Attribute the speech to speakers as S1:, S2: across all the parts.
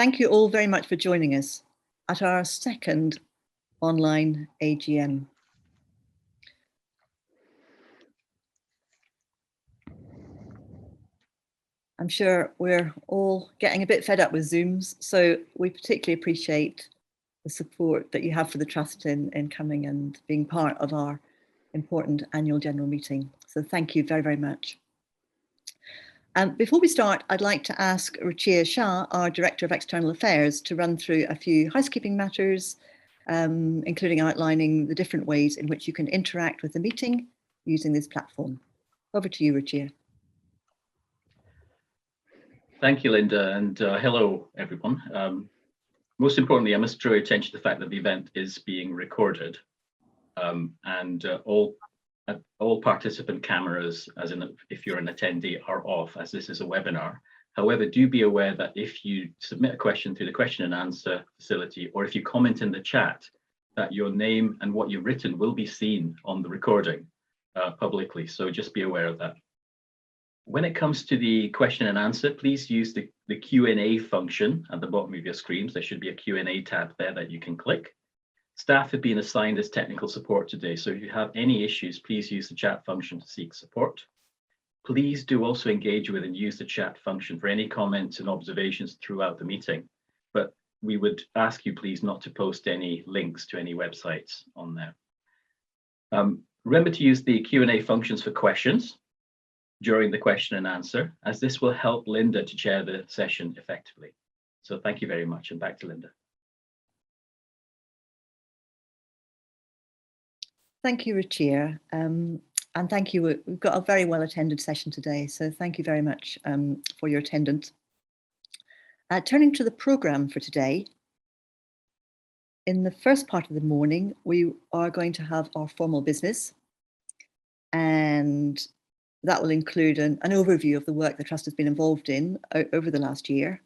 S1: Thank you all very much for joining us at our second online AGM. I'm sure we're all getting a bit fed up with Zooms, so we particularly appreciate the support that you have for the Trust in coming and being part of our important annual general meeting. So thank you very, very much. Before we start, I'd like to ask Ruchir Shah, our Director of External Affairs, to run through a few housekeeping matters, including outlining the different ways in which you can interact with the meeting using this platform. Over to you, Ruchir.
S2: Thank you, Linda, and hello, everyone. Most importantly, I must draw your attention to the fact that the event is being recorded, and all participant cameras, as in if you're an attendee, are off, as this is a webinar. However, do be aware that if you submit a question through the question and answer facility, or if you comment in the chat, that your name and what you've written will be seen on the recording publicly, so just be aware of that. When it comes to the question and answer, please use the Q&A function at the bottom of your screens. There should be a Q&A tab there that you can click. Staff have been assigned as technical support today, so if you have any issues, please use the chat function to seek support. Please do also engage with and use the chat function for any comments and observations throughout the meeting. But we would ask you please not to post any links to any websites on there. Remember to use the Q&A functions for questions during the question and answer, as this will help Linda to chair the session effectively. So thank you very much, and back to Linda.
S1: Thank you, Ruchir, and thank you. We've got a very well attended session today, so thank you very much for your attendance. Turning to the programme for today, in the first part of the morning, we are going to have our formal business, and that will include an overview of the work the Trust has been involved in over the last year.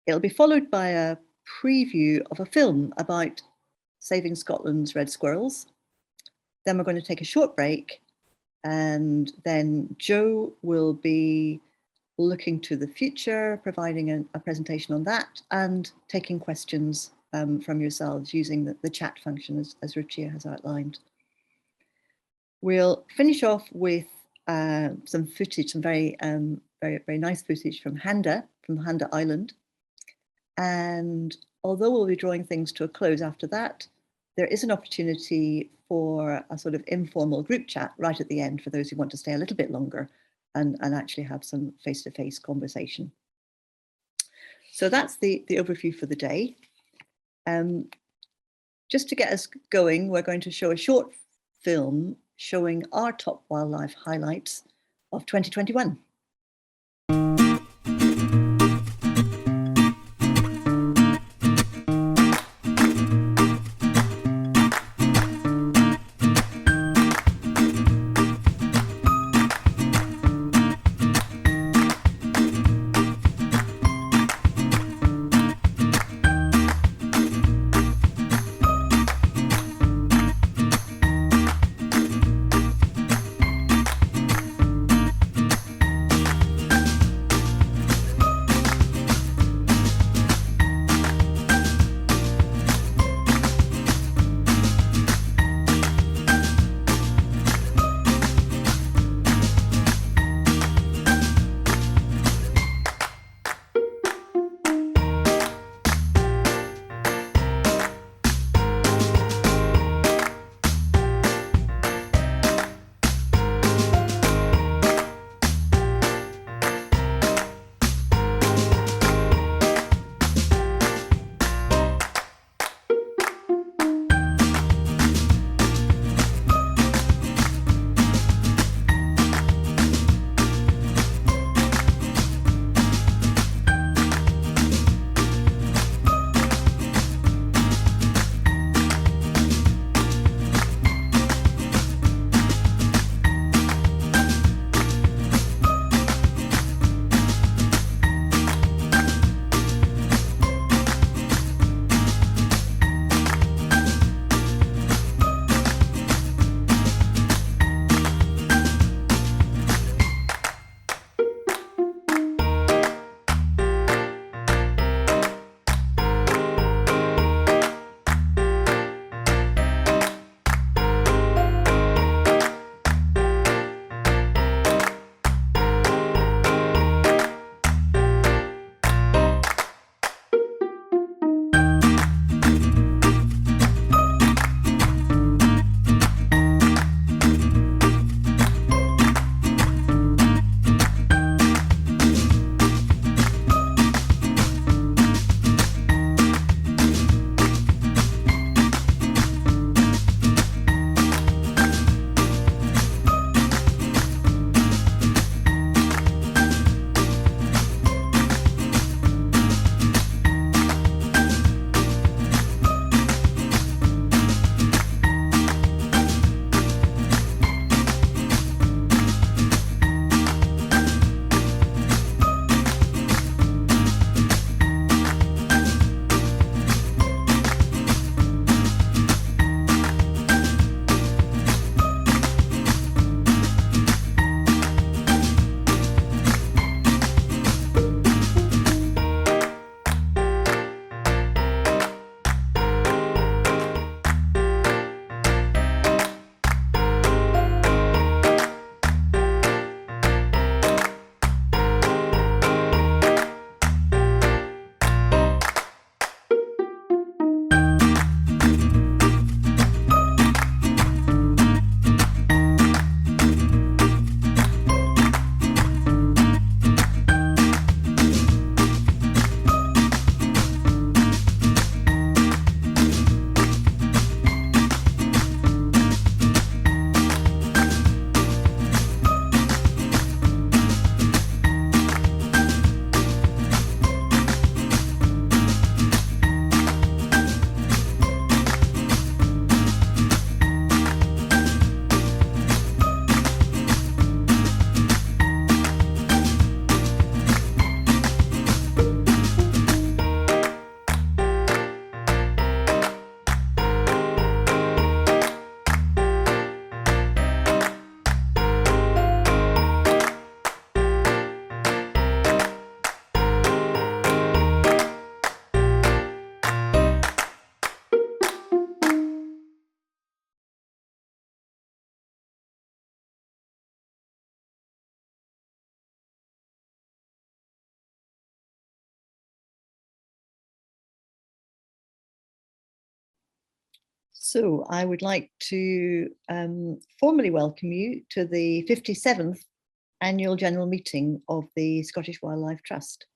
S1: It'll be followed by a preview of a film about saving Scotland's red squirrels. Then we're going to take a short break, and then Joe will be looking to the future, providing a presentation on that, and taking questions from yourselves using the chat function as Ruchir has outlined. We'll finish off with some footage, some very nice footage from Handa Island. And although we'll be drawing things to a close after that, there is an opportunity for a sort of informal group chat right at the end for those who want to stay a little bit longer and actually have some face-to-face conversation. So that's the overview for the day. Just to get us going, we're going to show a short film showing our top wildlife highlights of 2021. So I would like to formally welcome you to the 57th Annual General Meeting of the Scottish Wildlife Trust.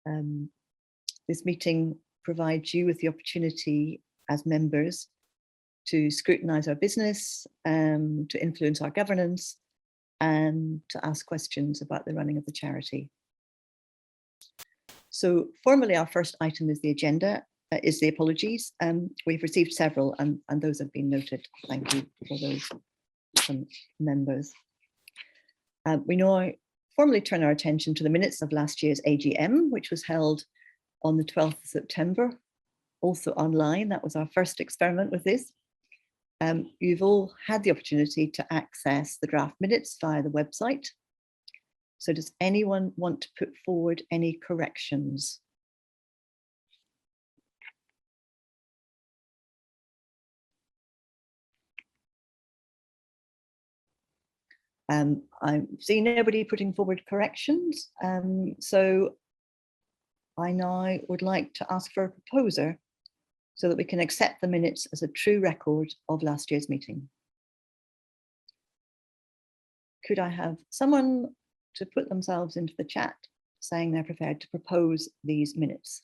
S1: This meeting provides you with the opportunity as members to scrutinise our business, to influence our governance, and to ask questions about the running of the charity. So formally, our first item is the agenda, is the apologies. We've received several and those have been noted. Thank you for those from members. We now formally turn our attention to the minutes of last year's AGM, which was held on the 12th of September, also online. That was our first experiment with this. You've all had the opportunity to access the draft minutes via the website. So does anyone want to put forward any corrections? I'm seeing nobody putting forward corrections. So I now would like to ask for a proposer so that we can accept the minutes as a true record of last year's meeting. Could I have someone to put themselves into the chat saying they're prepared to propose these minutes?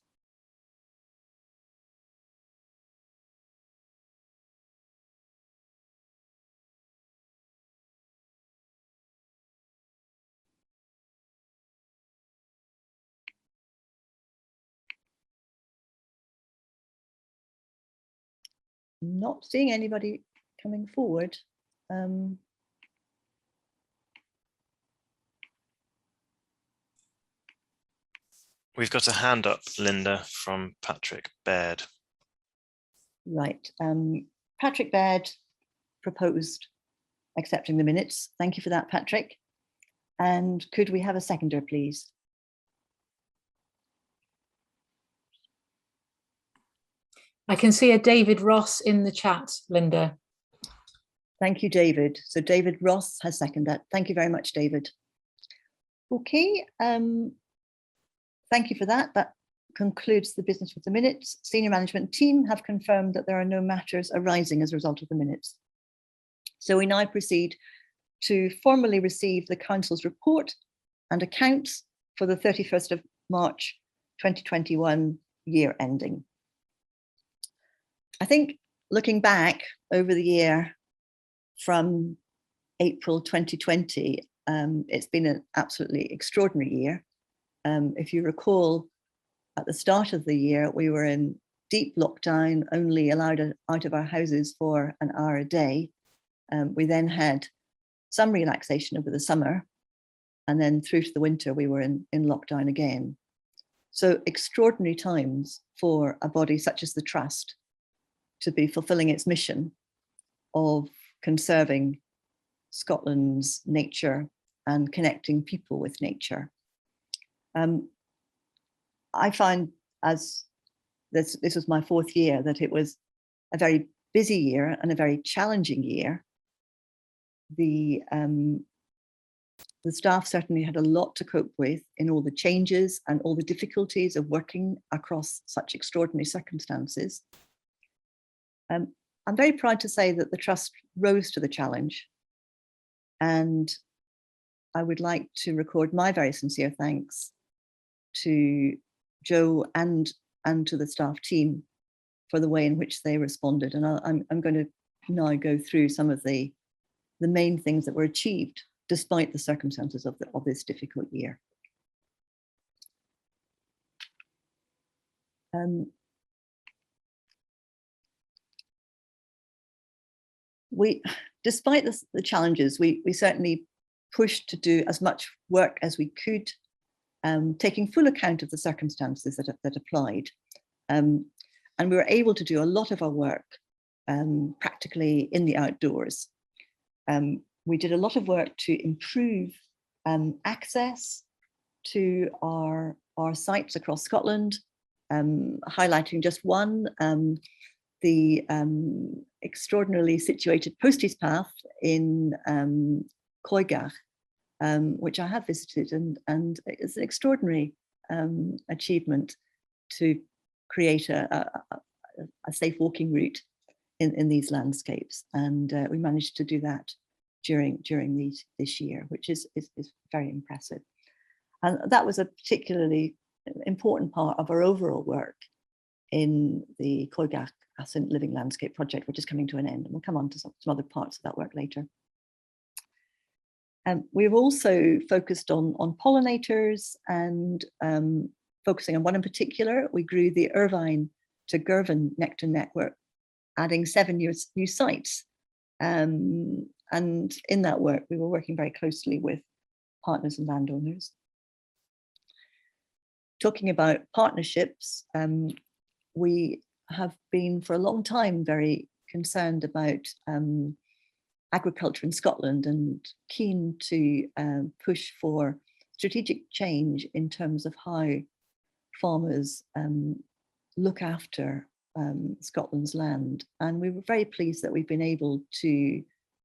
S1: Not seeing anybody coming forward.
S3: We've got a hand up, Linda, from Patrick Baird.
S1: Right. Patrick Baird proposed accepting the minutes. Thank you for that, Patrick. And could we have a seconder, please?
S4: I can see a David Ross in the chat, Linda.
S1: Thank you, David. So David Ross has seconded that. Thank you very much, David. Okay, thank you for that. That concludes the business with the minutes. Senior management team have confirmed that there are no matters arising as a result of the minutes. So we now proceed to formally receive the council's report and accounts for the 31st of March 2021 year ending. I think looking back over the year from April 2020, it's been an absolutely extraordinary year. If you recall, at the start of the year, we were in deep lockdown, only allowed out of our houses for an hour a day. We then had some relaxation over the summer, and then through to the winter, we were in lockdown again. So extraordinary times for a body such as the Trust to be fulfilling its mission of conserving Scotland's nature and connecting people with nature. I find, as this was my 4th year, that it was a very busy year and a very challenging year. The staff certainly had a lot to cope with in all the changes and all the difficulties of working across such extraordinary circumstances. I'm very proud to say that the Trust rose to the challenge, and I would like to record my very sincere thanks to Joe and to the staff team for the way in which they responded. And I'm going to now go through some of the main things that were achieved despite the circumstances of this difficult year. Despite the challenges, we certainly pushed to do as much work as we could, taking full account of the circumstances that applied. And we were able to do a lot of our work practically in the outdoors. We did a lot of work to improve access to our sites across Scotland, highlighting just one, the extraordinarily situated Posties Path in Coigach, which I have visited, and it's an extraordinary achievement to create a safe walking route in these landscapes. And we managed to do that during this year, which is very impressive. And that was a particularly important part of our overall work in the Clogach Ascent Living Landscape project, which is coming to an end. And we'll come on to some other parts of that work later. We've also focused on pollinators and focusing on one in particular. We grew the Irvine to Girvan nectar network, adding 7 new sites. And in that work, we were working very closely with partners and landowners. Talking about partnerships, we have been for a long time very concerned about agriculture in Scotland and keen to push for strategic change in terms of how farmers look after Scotland's land. And we were very pleased that we've been able to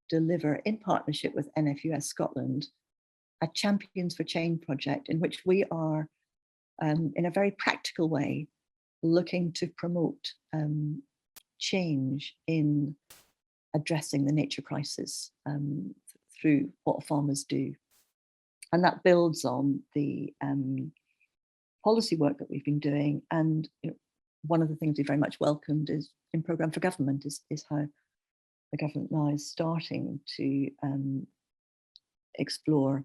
S1: deliver, in partnership with NFUS Scotland, a Champions for Change project in which we are, in a very practical way, looking to promote change in addressing the nature crisis through what farmers do. And that builds on the policy work that we've been doing. And one of the things we very much welcomed is in Programme for Government is how the government now is starting to explore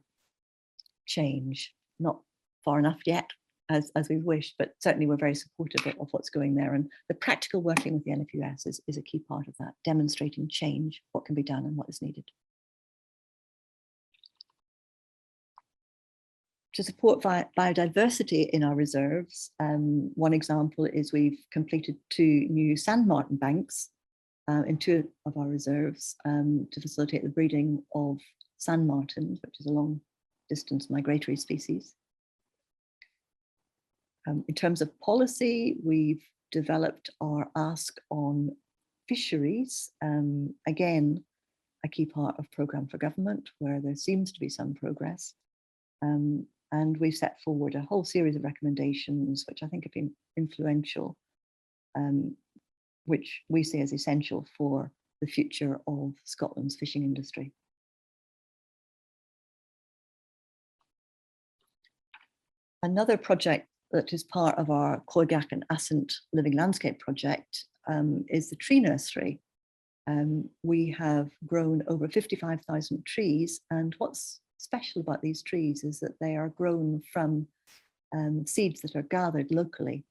S1: change, not far enough yet as we wish, but certainly we're very supportive of what's going there. And the practical working with the NFUS is a key part of that, demonstrating change, what can be done and what is needed. To support biodiversity in our reserves, one example is we've completed 2 new sand martin banks in 2 of our reserves to facilitate the breeding of sand martins, which is a long distance migratory species. In terms of policy, we've developed our ask on fisheries, again, a key part of Programme for Government, where there seems to be some progress. And we've set forward a whole series of recommendations, which I think have been influential, which we see as essential for the future of Scotland's fishing industry. Another project that is part of our Clogach and Ascent Living Landscape project is the tree nursery. We have grown over 55,000 trees, and what's special about these trees is that they are grown from seeds that are gathered locally,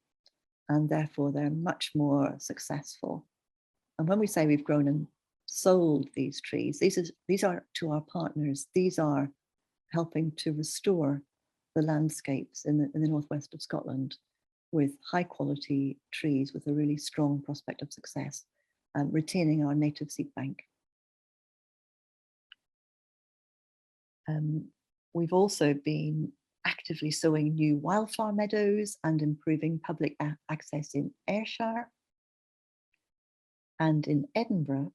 S1: and therefore they're much more successful. And when we say we've grown and sold these trees, these are to our partners. These are helping to restore the landscapes in the northwest of Scotland with high quality trees with a really strong prospect of success, retaining our native seed bank. We've also been actively sowing new wildflower meadows and improving public access in Ayrshire. And in Edinburgh,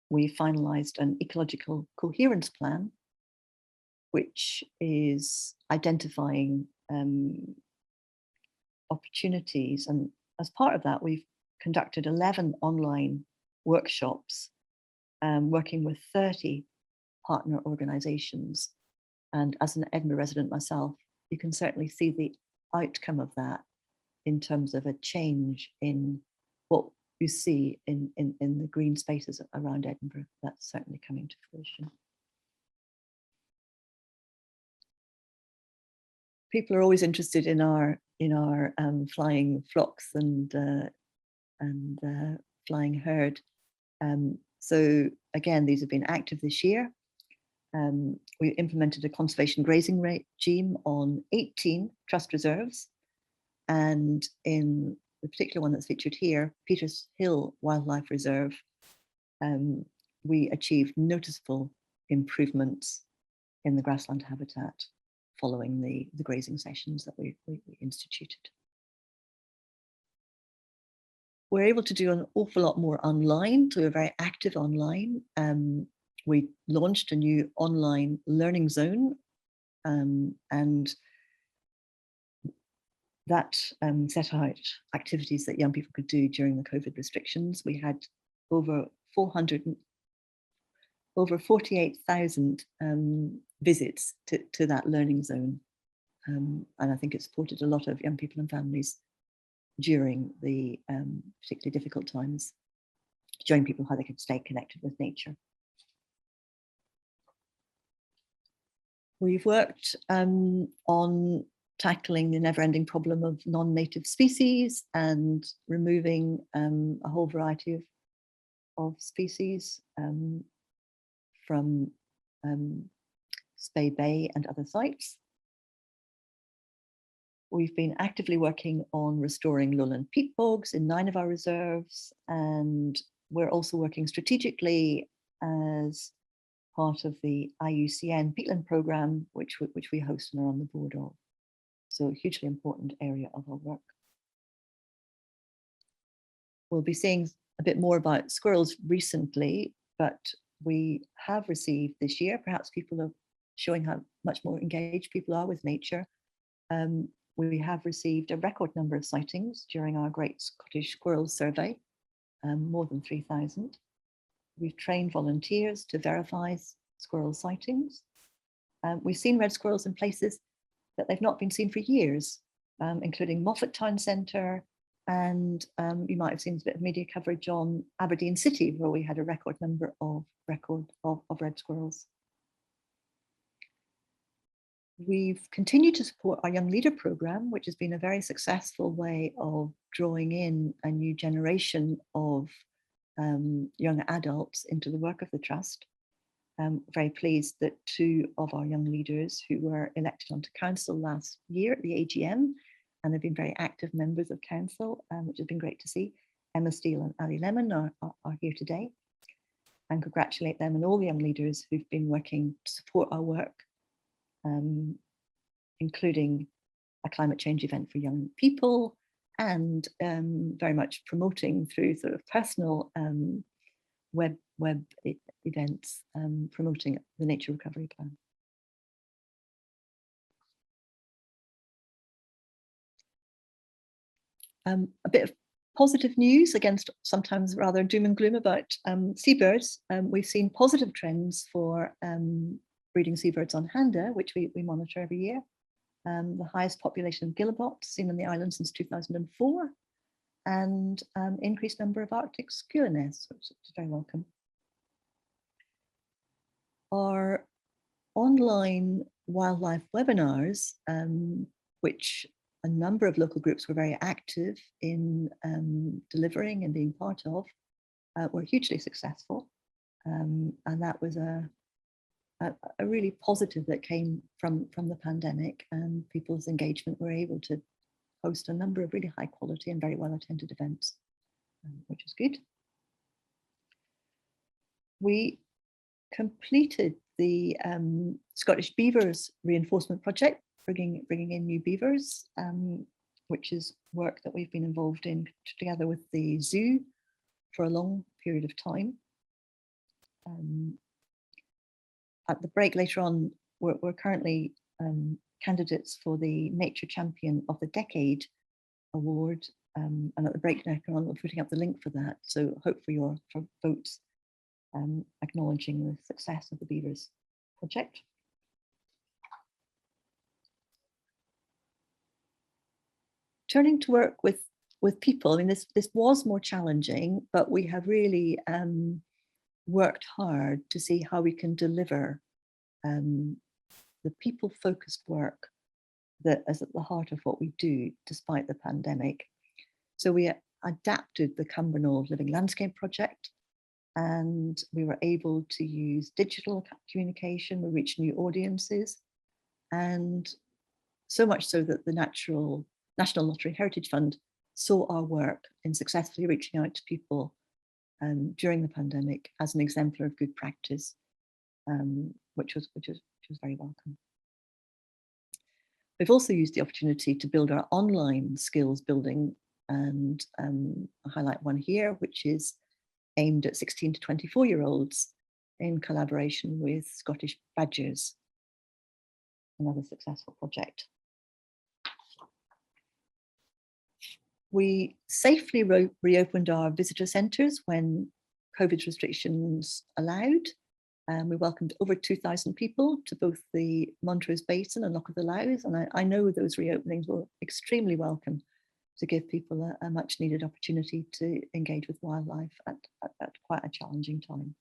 S1: we finalised an ecological coherence plan, which is identifying opportunities. And as part of that, we've conducted 11 online workshops, working with 30 partner organisations. And as an Edinburgh resident myself, you can certainly see the outcome of that in terms of a change in what you see in the green spaces around Edinburgh. That's certainly coming to fruition. People are always interested in our flying flocks and flying herd. So again, these have been active this year. We implemented a conservation grazing regime on 18 trust reserves, and in the particular one that's featured here, Peters Hill Wildlife Reserve, we achieved noticeable improvements in the grassland habitat following the grazing sessions that we instituted. We're able to do an awful lot more online, so we're very active online. We launched a new online learning zone, and that set out activities that young people could do during the COVID restrictions. We had over 48,000 visits to that learning zone. And I think it supported a lot of young people and families during the particularly difficult times, showing people how they could stay connected with nature. We've worked on tackling the never-ending problem of non-native species and removing a whole variety of species from Spey Bay and other sites. We've been actively working on restoring lowland peat bogs in 9 of our reserves, and we're also working strategically as part of the IUCN peatland programme, which we host and are on the board of. So a hugely important area of our work. We'll be seeing a bit more about squirrels recently, but we have received this year, perhaps people are showing how much more engaged people are with nature. We have received a record number of sightings during our Great Scottish Squirrel Survey, more than 3,000. We've trained volunteers to verify squirrel sightings. We've seen red squirrels in places that they've not been seen for years, including Moffat Town Centre, and you might have seen a bit of media coverage on Aberdeen City, where we had a record number of red squirrels. We've continued to support our Young Leader programme, which has been a very successful way of drawing in a new generation of young adults into the work of the Trust. I'm very pleased that 2 of our young leaders who were elected onto council last year at the AGM, and have been very active members of council, which has been great to see, Emma Steele and Ali Lemon are here today, and congratulate them and all the young leaders who've been working to support our work, including a climate change event for young people, and very much promoting through sort of personal web events, promoting the Nature Recovery Plan. A bit of positive news against sometimes rather doom and gloom about seabirds. We've seen positive trends for breeding seabirds on Handa, which we monitor every year. The highest population of gillibot seen on the island since 2004, and increased number of Arctic skua nests, which is very welcome. Our online wildlife webinars, which a number of local groups were very active in delivering and being part of, were hugely successful. And that was a really positive that came from the pandemic, and people's engagement. Were able to host a number of really high quality and very well attended events, which was good. We completed the Scottish Beavers Reinforcement Project, bringing in new beavers, which is work that we've been involved in together with the zoo for a long period of time. At the break later on, we're currently candidates for the Nature Champion of the Decade award, and at the break later on, we're putting up the link for that. So hope for votes acknowledging the success of the Beavers project. Turning to work with people, I mean, this was more challenging, but we have really worked hard to see how we can deliver the people-focused work that is at the heart of what we do despite the pandemic. So we adapted the Cumbernauld Living Landscape project, and we were able to use digital communication. We reached new audiences, and so much so that the National Lottery Heritage Fund saw our work in successfully reaching out to people during the pandemic as an exemplar of good practice, which was very welcome. We've also used the opportunity to build our online skills building, and I'll highlight one here, which is aimed at 16 to 24-year-olds in collaboration with Scottish Badgers, another successful project. We safely reopened our visitor centres when COVID restrictions allowed. We welcomed over 2,000 people to both the Montrose Basin and Loch of the Louth, and I know those reopenings were extremely welcome to give people a much needed opportunity to engage with wildlife at quite a challenging time.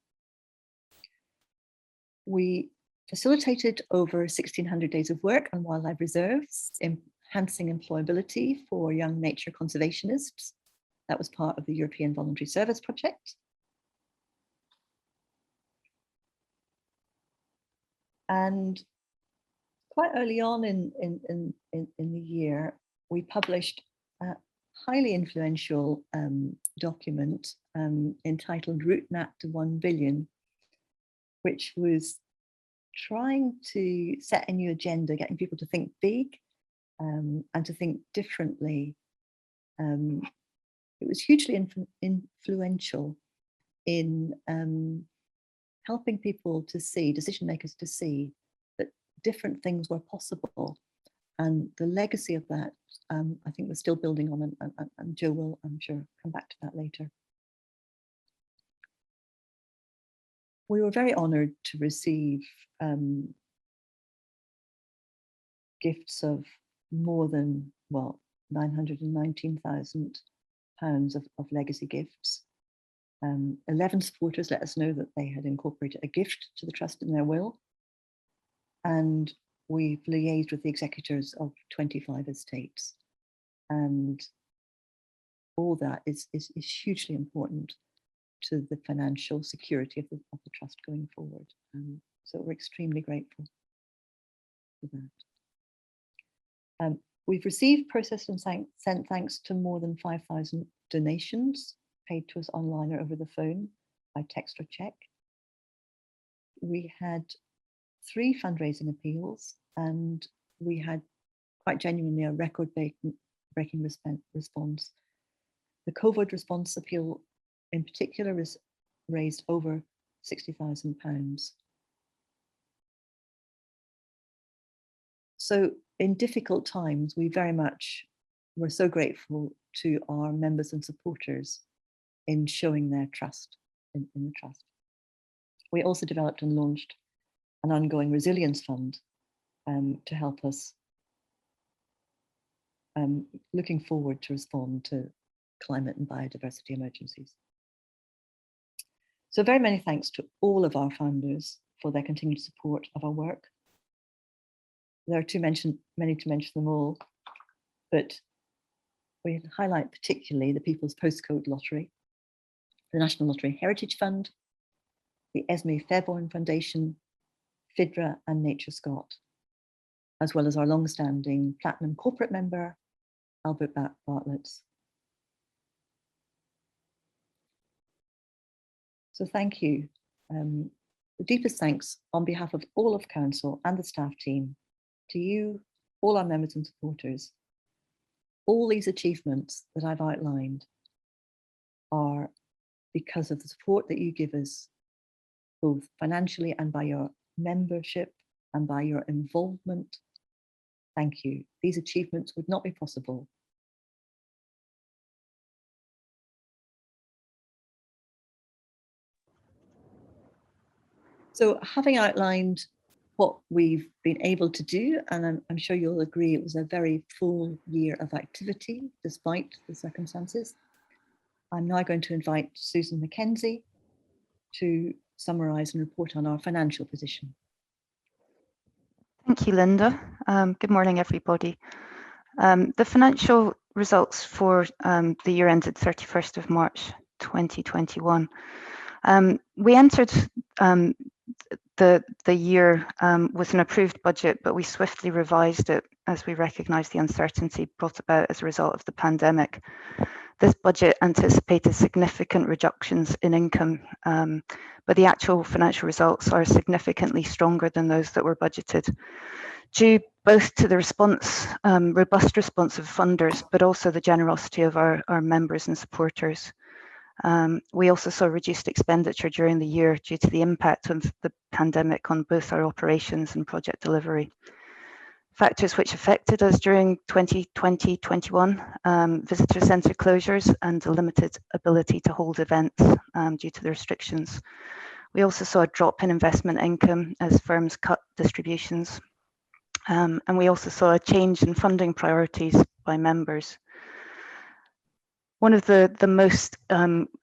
S1: We facilitated over 1,600 days of work on wildlife reserves, enhancing employability for young nature conservationists. That was part of the European Voluntary Service Project. And quite early on in the year, we published a highly influential document entitled Route Map to 1 Billion, which was trying to set a new agenda, getting people to think big and to think differently. It was hugely influential in helping people to see, decision makers to see that different things were possible. And the legacy of that, I think we're still building on, and Joe will, I'm sure, come back to that later. We were very honoured to receive gifts of more than, well, £919,000 of legacy gifts. 11 supporters let us know that they had incorporated a gift to the trust in their will. And we've liaised with the executors of 25 estates. And all that is hugely important to the financial security of the trust going forward. So we're extremely grateful for that. We've received, processed and sent thanks to more than 5,000 donations paid to us online or over the phone by text or check. We had 3 fundraising appeals, and we had quite genuinely a record-breaking response. The COVID response appeal in particular raised over £60,000. So in difficult times, we very much were so grateful to our members and supporters in showing their trust in the trust. We also developed and launched an ongoing resilience fund to help us looking forward to respond to climate and biodiversity emergencies. So very many thanks to all of our founders for their continued support of our work. There are many to mention them all, but we highlight particularly the People's Postcode Lottery, the National Lottery Heritage Fund, the Esme Fairborn Foundation, FIDRA and Nature Scott, as well as our long-standing Platinum Corporate member, Albert Bartlett's. So thank you. The deepest thanks on behalf of all of Council and the staff team to you, all our members and supporters. All these achievements that I've outlined are because of the support that you give us, both financially and by your membership and by your involvement. Thank you. These achievements would not be possible. So having outlined what we've been able to do, and I'm sure you'll agree it was a very full year of activity despite the circumstances, I'm now going to invite Susan McKenzie to summarise and report on our financial position.
S5: Thank you, Linda. Good morning, everybody. The financial results for the year ended 31st of March 2021. We entered the year with an approved budget, but we swiftly revised it as we recognised the uncertainty brought about as a result of the pandemic. This budget anticipated significant reductions in income, but the actual financial results are significantly stronger than those that were budgeted, due both to the response, robust response of funders, but also the generosity of our members and supporters. We also saw reduced expenditure during the year due to the impact of the pandemic on both our operations and project delivery. Factors which affected us during 2020-21, visitor centre closures and the limited ability to hold events due to the restrictions. We also saw a drop in investment income as firms cut distributions. And we also saw a change in funding priorities by members. One of the most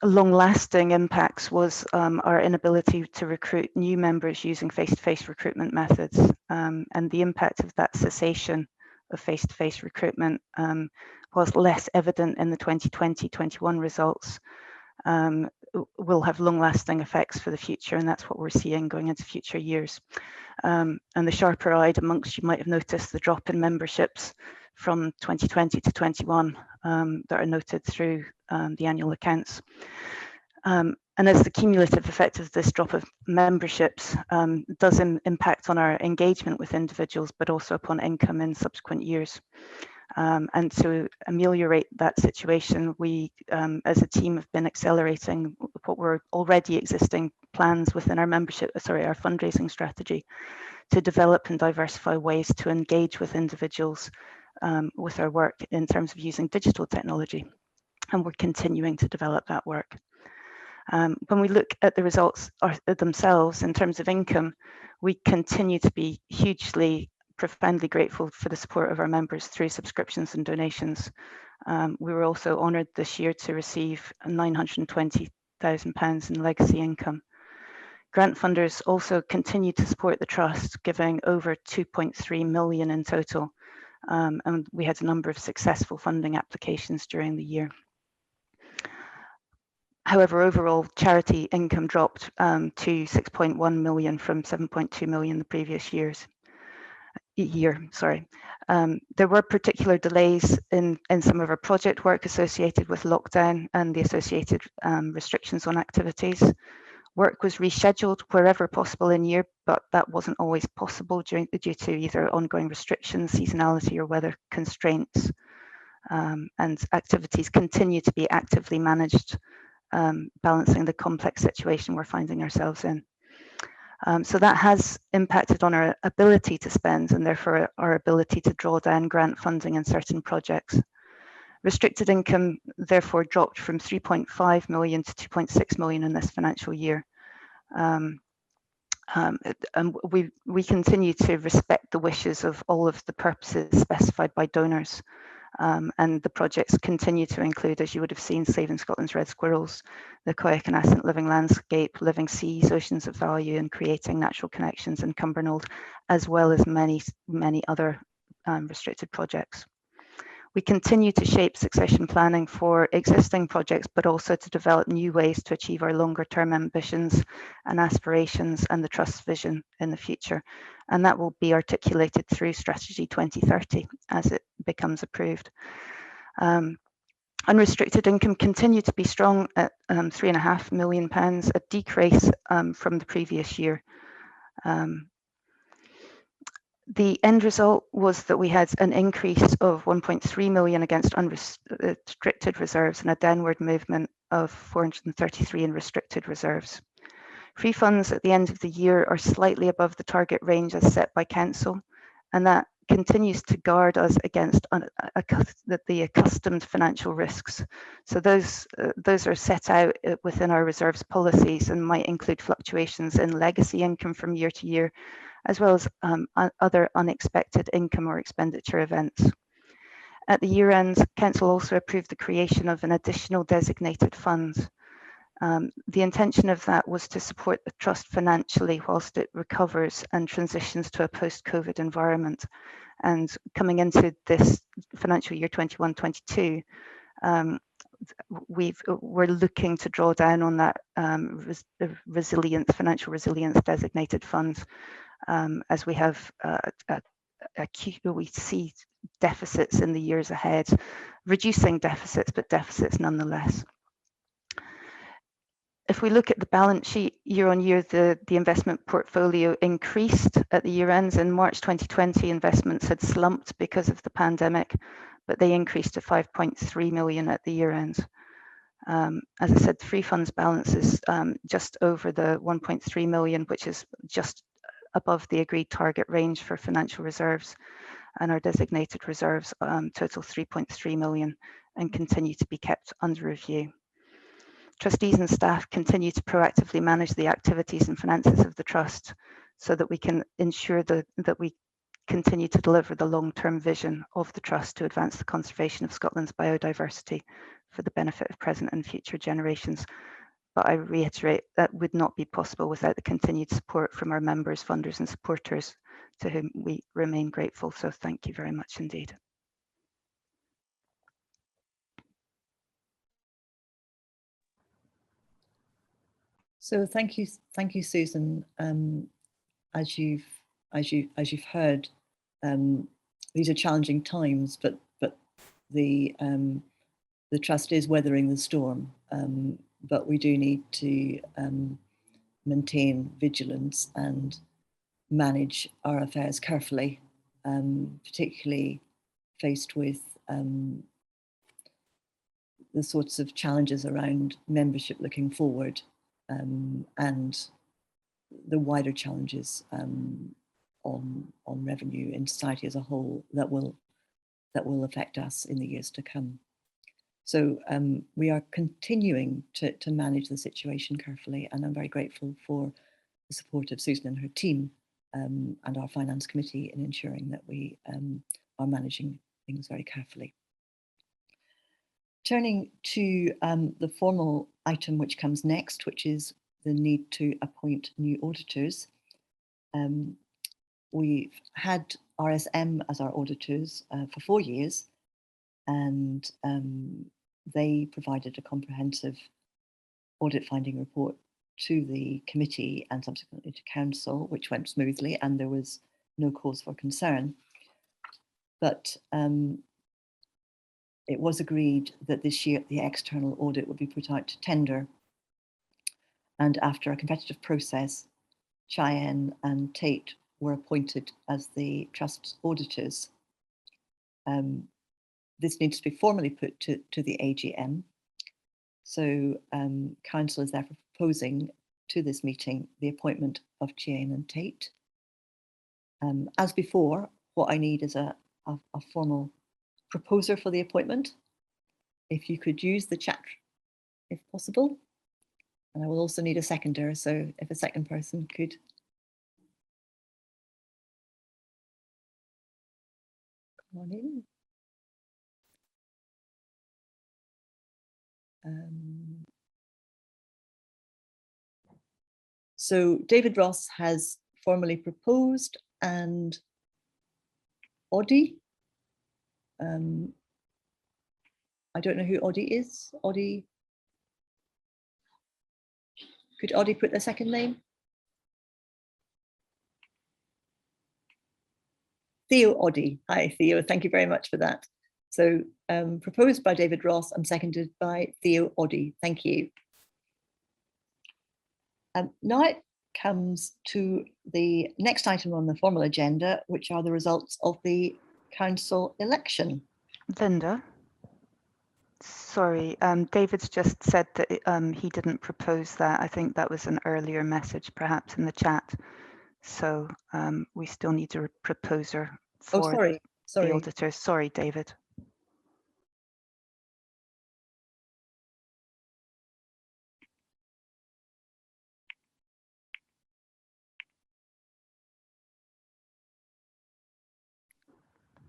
S5: long-lasting impacts was our inability to recruit new members using face-to-face recruitment methods, and the impact of that cessation of face-to-face recruitment was less evident in the 2020-21 results, will have long-lasting effects for the future, and that's what we're seeing going into future years. And the sharper-eyed amongst you might have noticed the drop in memberships from 2020 to 21 that are noted through the annual accounts. And as the cumulative effect of this drop of memberships does impact on our engagement with individuals, but also upon income in subsequent years. And to ameliorate that situation, we as a team have been accelerating what were already existing plans within our our fundraising strategy to develop and diversify ways to engage with individuals with our work in terms of using digital technology. And we're continuing to develop that work. When we look at the results themselves in terms of income, we continue to be hugely, profoundly grateful for the support of our members through subscriptions and donations. We were also honoured this year to receive £920,000 in legacy income. Grant funders also continue to support the Trust, giving over 2.3 million in total. And we had a number of successful funding applications during the year. However, overall charity income dropped to 6.1 million from 7.2 million the previous year. There were particular delays in some of our project work associated with lockdown and the associated restrictions on activities. Work was rescheduled wherever possible in year, but that wasn't always possible due to either ongoing restrictions, seasonality, or weather constraints. And activities continue to be actively managed, balancing the complex situation we're finding ourselves in. So that has impacted on our ability to spend and therefore our ability to draw down grant funding in certain projects. Restricted income therefore dropped from 3.5 million to 2.6 million in this financial year. And we continue to respect the wishes of all of the purposes specified by donors. And the projects continue to include, as you would have seen, Saving Scotland's Red Squirrels, the Coeconascent Living Landscape, Living Seas, Oceans of Value, and Creating Natural Connections in Cumbernauld, as well as many other restricted projects. We continue to shape succession planning for existing projects, but also to develop new ways to achieve our longer term ambitions and aspirations and the Trust's vision in the future. And that will be articulated through Strategy 2030 as it becomes approved. Unrestricted income continued to be strong at £3.5 million, a decrease from the previous year. The end result was that we had an increase of 1.3 million against unrestricted reserves and a downward movement of 433 in restricted reserves. Free funds at the end of the year are slightly above the target range as set by Council, and that continues to guard us against the accustomed financial risks. So those are set out within our reserves policies and might include fluctuations in legacy income from year to year, as well as other unexpected income or expenditure events. At the year end, Council also approved the creation of an additional designated fund. The intention of that was to support the Trust financially whilst it recovers and transitions to a post-COVID environment. And coming into this financial year 21-22, we're looking to draw down on that financial resilience designated fund. As we have we see deficits in the years ahead, reducing deficits, but deficits nonetheless. If we look at the balance sheet year on year, the investment portfolio increased at the year ends. In March 2020, investments had slumped because of the pandemic, but they increased to 5.3 million at the year end. As I said, the free funds balance is just over the 1.3 million, which is just above the agreed target range for financial reserves. and our designated reserves total 3.3 million and continue to be kept under review. Trustees and staff continue to proactively manage the activities and finances of the Trust so that we can ensure that we continue to deliver the long-term vision of the Trust to advance the conservation of Scotland's biodiversity for the benefit of present and future generations. But I reiterate that would not be possible without the continued support from our members, funders and supporters, to whom we remain grateful. So thank you very much indeed.
S1: So thank you, Susan. As you've heard, these are challenging times, but the Trust is weathering the storm. But we do need to maintain vigilance and manage our affairs carefully, particularly faced with the sorts of challenges around membership looking forward, and the wider challenges on revenue in society as a whole that will affect us in the years to come. So we are continuing to manage the situation carefully, and I'm very grateful for the support of Susan and her team and our finance committee in ensuring that we are managing things very carefully. Turning to the formal item which comes next, which is the need to appoint new auditors. We've had RSM as our auditors for 4 years, and they provided a comprehensive audit finding report to the committee and subsequently to council, which went smoothly and there was no cause for concern. But it was agreed that this year the external audit would be put out to tender, and after a competitive process, Cheyenne and Tate were appointed as the Trust's auditors. This needs to be formally put to the AGM. So Council is therefore proposing to this meeting the appointment of Cheyenne and Tate. As before, what I need is a formal proposer for the appointment. If you could use the chat, if possible. And I will also need a seconder, so if a second person could. Come on in. So David Ross has formally proposed, and Audie, I don't know who Audie is. Audie, could Audie put their second name? Theo Audie. Hi, Theo. Thank you very much for that. So proposed by David Ross and seconded by Theo Audie. Thank you. Now it comes to the next item on the formal agenda, which are the results of the council election.
S5: Linda, sorry, David's just said that he didn't propose that. I think that was an earlier message, perhaps in the chat. So we still need a proposer for the auditors. Sorry, David.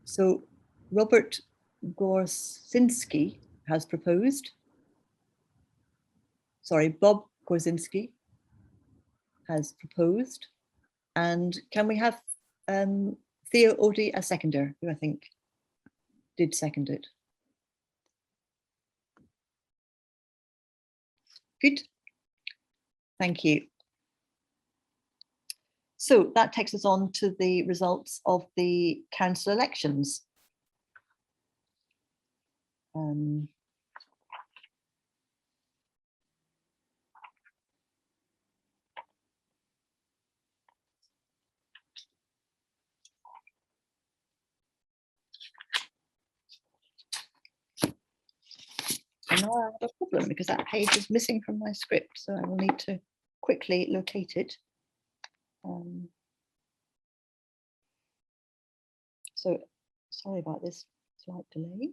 S1: So Robert Gorsinski has proposed. Sorry, Bob Gorsinski has proposed. And can we have Theo Audie as seconder, who I think did second it? Good. Thank you. So that takes us on to the results of the council elections. And now I have a problem because that page is missing from my script, so I will need to quickly locate it. So Sorry about this slight delay.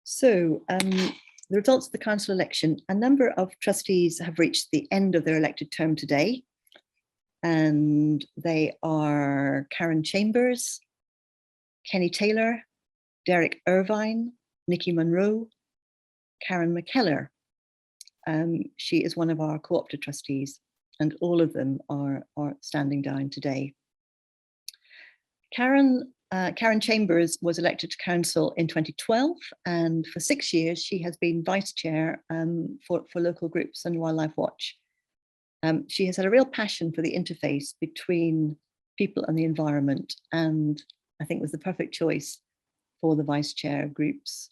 S1: So the results of the council election, a number of trustees have reached the end of their elected term today. And they are Karen Chambers, Kenny Taylor, Derek Irvine, Nikki Munro, Karen McKellar. She is one of our co-opted trustees, and all of them are standing down today. Karen Chambers was elected to council in 2012, and for 6 years she has been vice chair for local groups and Wildlife Watch. She has had a real passion for the interface between people and the environment, and I think was the perfect choice for the vice chair groups.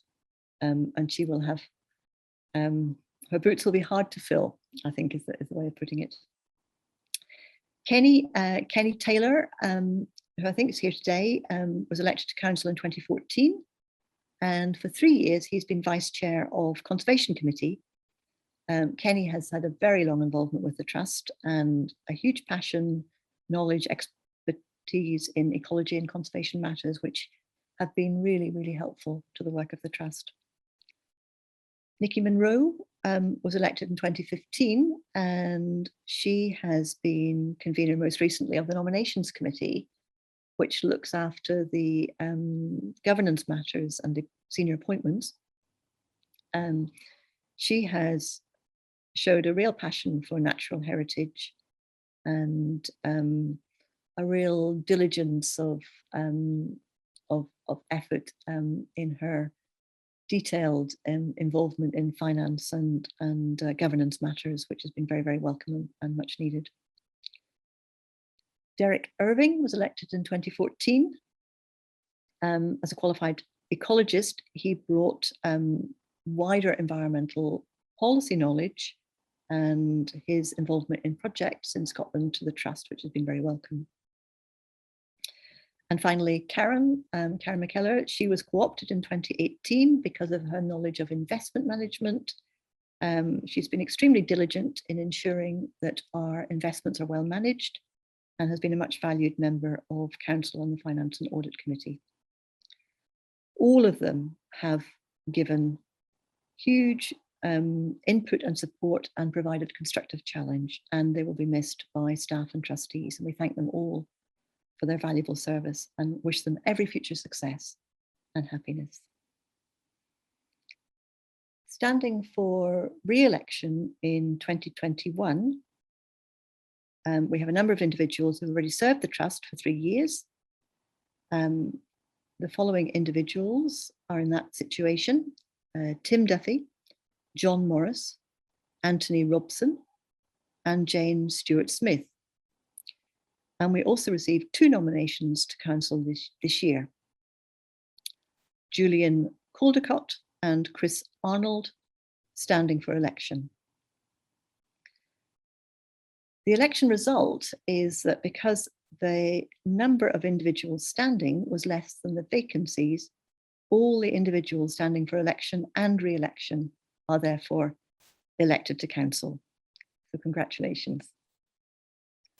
S1: And she will have, her boots will be hard to fill, I think is the way of putting it. Kenny Taylor, who I think is here today, was elected to council in 2014. And for 3 years, he's been vice chair of Conservation Committee. Kenny has had a very long involvement with the Trust and a huge passion, knowledge, expertise in ecology and conservation matters, which have been really, really helpful to the work of the Trust. Nikki Munro was elected in 2015, and she has been convener most recently of the Nominations Committee, which looks after the governance matters and the senior appointments. She has showed a real passion for natural heritage and a real diligence of effort in her detailed involvement in finance and governance matters, which has been very, very welcome and much needed. Derek Irving was elected in 2014. As a qualified ecologist, he brought wider environmental policy knowledge and his involvement in projects in Scotland to the Trust, which has been very welcome. And finally, Karen McKellar, she was co-opted in 2018 because of her knowledge of investment management. She's been extremely diligent in ensuring that our investments are well managed and has been a much valued member of Council on the Finance and Audit Committee. All of them have given huge input and support and provided constructive challenge, and they will be missed by staff and trustees. And we thank them all for their valuable service and wish them every future success and happiness. Standing for re-election in 2021, we have a number of individuals who have already served the Trust for 3 years. The following individuals are in that situation: Tim Duffy, John Morris, Anthony Robson, and Jane Stewart-Smith. And we also received 2 nominations to council this year: Julian Caldecott and Chris Arnold, standing for election. The election result is that because the number of individuals standing was less than the vacancies, all the individuals standing for election and re-election are therefore elected to council. So congratulations.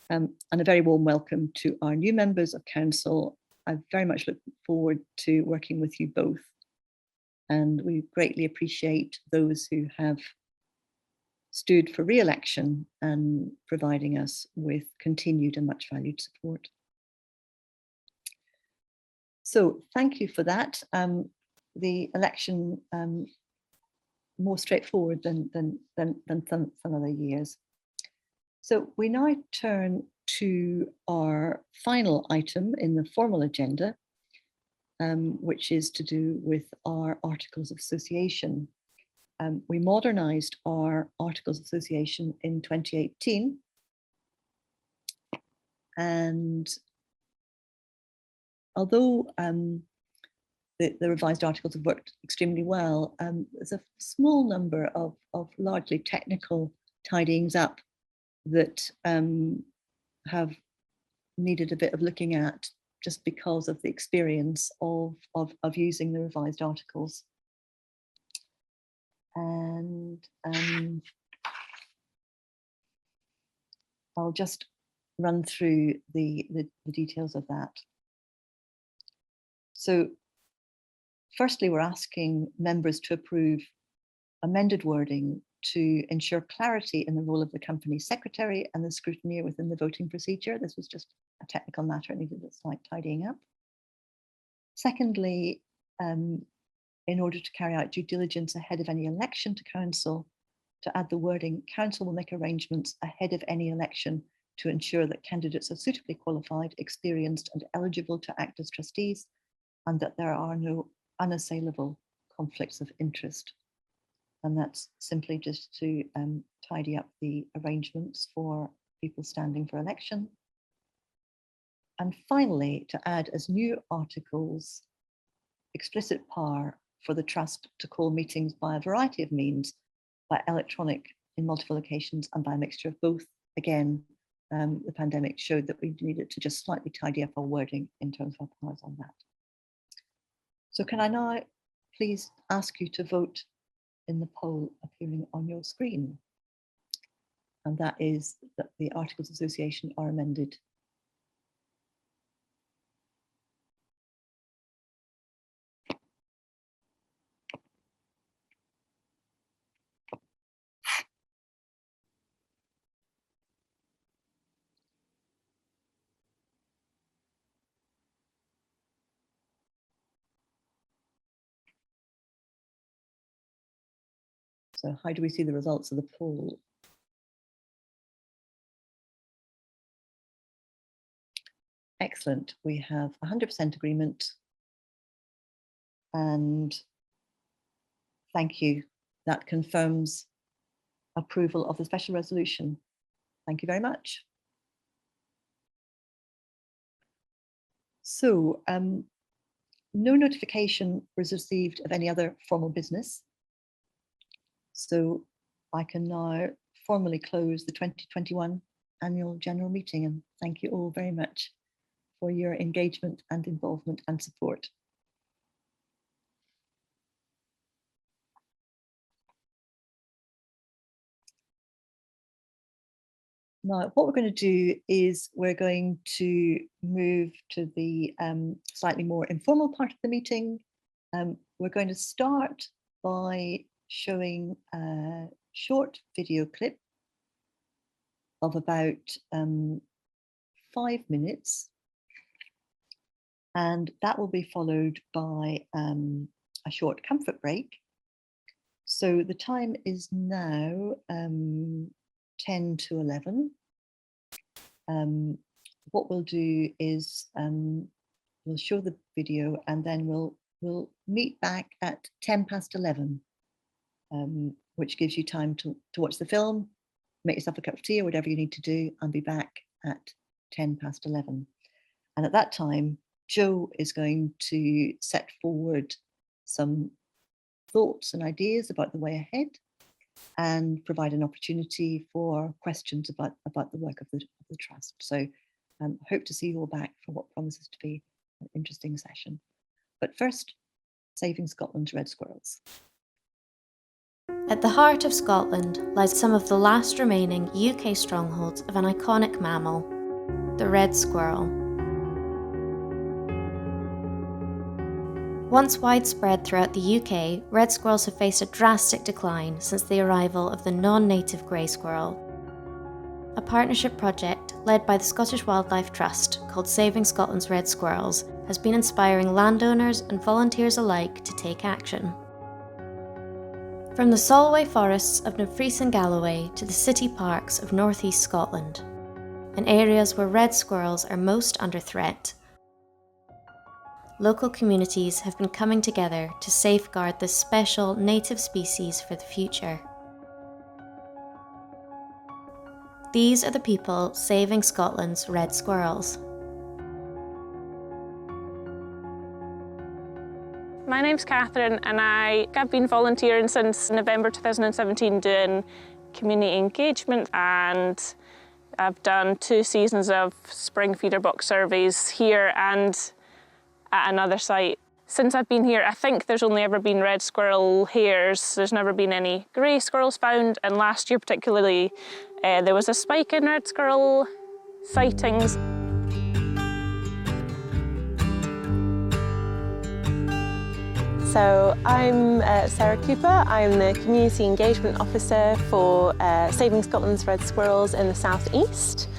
S1: And a very warm welcome to our new members of council. I very much look forward to working with you both. And we greatly appreciate those who have stood for re-election and providing us with continued and much valued support. So thank you for that. The election more straightforward than some other years. So we now turn to our final item in the formal agenda, which is to do with our Articles of Association. We modernised our Articles of Association in 2018, and although the revised articles have worked extremely well, there's a small number of largely technical tidyings up that have needed a bit of looking at just because of the experience of using the revised articles. And I'll just run through the details of that. So firstly, we're asking members to approve amended wording to ensure clarity in the role of the company secretary and the scrutineer within the voting procedure. This was just a technical matter, it needed a slight tidying up. Secondly, in order to carry out due diligence ahead of any election to council, to add the wording, council will make arrangements ahead of any election to ensure that candidates are suitably qualified, experienced and eligible to act as trustees, and that there are no unassailable conflicts of interest. And that's simply just to tidy up the arrangements for people standing for election. And finally, to add as new articles, explicit power for the trust to call meetings by a variety of means, by electronic in multiple locations and by a mixture of both. Again, the pandemic showed that we needed to just slightly tidy up our wording in terms of our powers on that. So can I now please ask you to vote in the poll appearing on your screen? And that is that the Articles of Association are amended. So how do we see the results of the poll? Excellent. We have 100% agreement. And thank you. That confirms approval of the special resolution. Thank you very much. So no notification was received of any other formal business. So I can now formally close the 2021 annual general meeting, and thank you all very much for your engagement and involvement and support. Now, what we're going to do is we're going to move to the slightly more informal part of the meeting. We're going to start by showing a short video clip of about 5 minutes. And that will be followed by a short comfort break. So the time is now 10 to 11. What we'll do is we'll show the video and then we'll meet back at 10 past 11, which gives you time to watch the film, make yourself a cup of tea or whatever you need to do, and be back at 10 past 11. And at that time, Joe is going to set forward some thoughts and ideas about the way ahead and provide an opportunity for questions about the work of the Trust. So hope to see you all back for what promises to be an interesting session. But first, Saving Scotland's Red Squirrels.
S6: At the heart of Scotland lies some of the last remaining UK strongholds of an iconic mammal, the red squirrel. Once widespread throughout the UK, red squirrels have faced a drastic decline since the arrival of the non-native grey squirrel. A partnership project led by the Scottish Wildlife Trust called Saving Scotland's Red Squirrels has been inspiring landowners and volunteers alike to take action. From the Solway forests of Dumfries and Galloway to the city parks of North East Scotland, in areas where red squirrels are most under threat, local communities have been coming together to safeguard this special native species for the future. These are the people saving Scotland's red squirrels.
S7: My name's Catherine and I've been volunteering since November 2017 doing community engagement and I've done 2 seasons of spring feeder box surveys here and at another site. Since I've been here, I think there's only ever been red squirrel hares. There's never been any grey squirrels found, and last year particularly, there was a spike in red squirrel sightings. So I'm Sarah Cooper. I'm the Community Engagement Officer for Saving Scotland's Red Squirrels in the South East.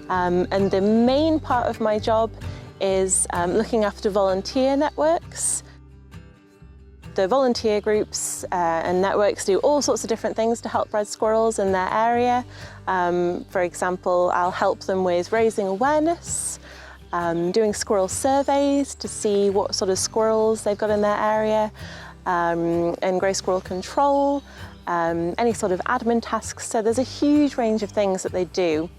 S7: And the main part of my job is looking after volunteer networks. The volunteer groups and networks do all sorts of different things to help red squirrels in their area. For example, I'll help them with raising awareness, doing squirrel surveys to see what sort of squirrels they've got in their area, and grey squirrel control, any sort of admin tasks. So there's a huge range of things that they do.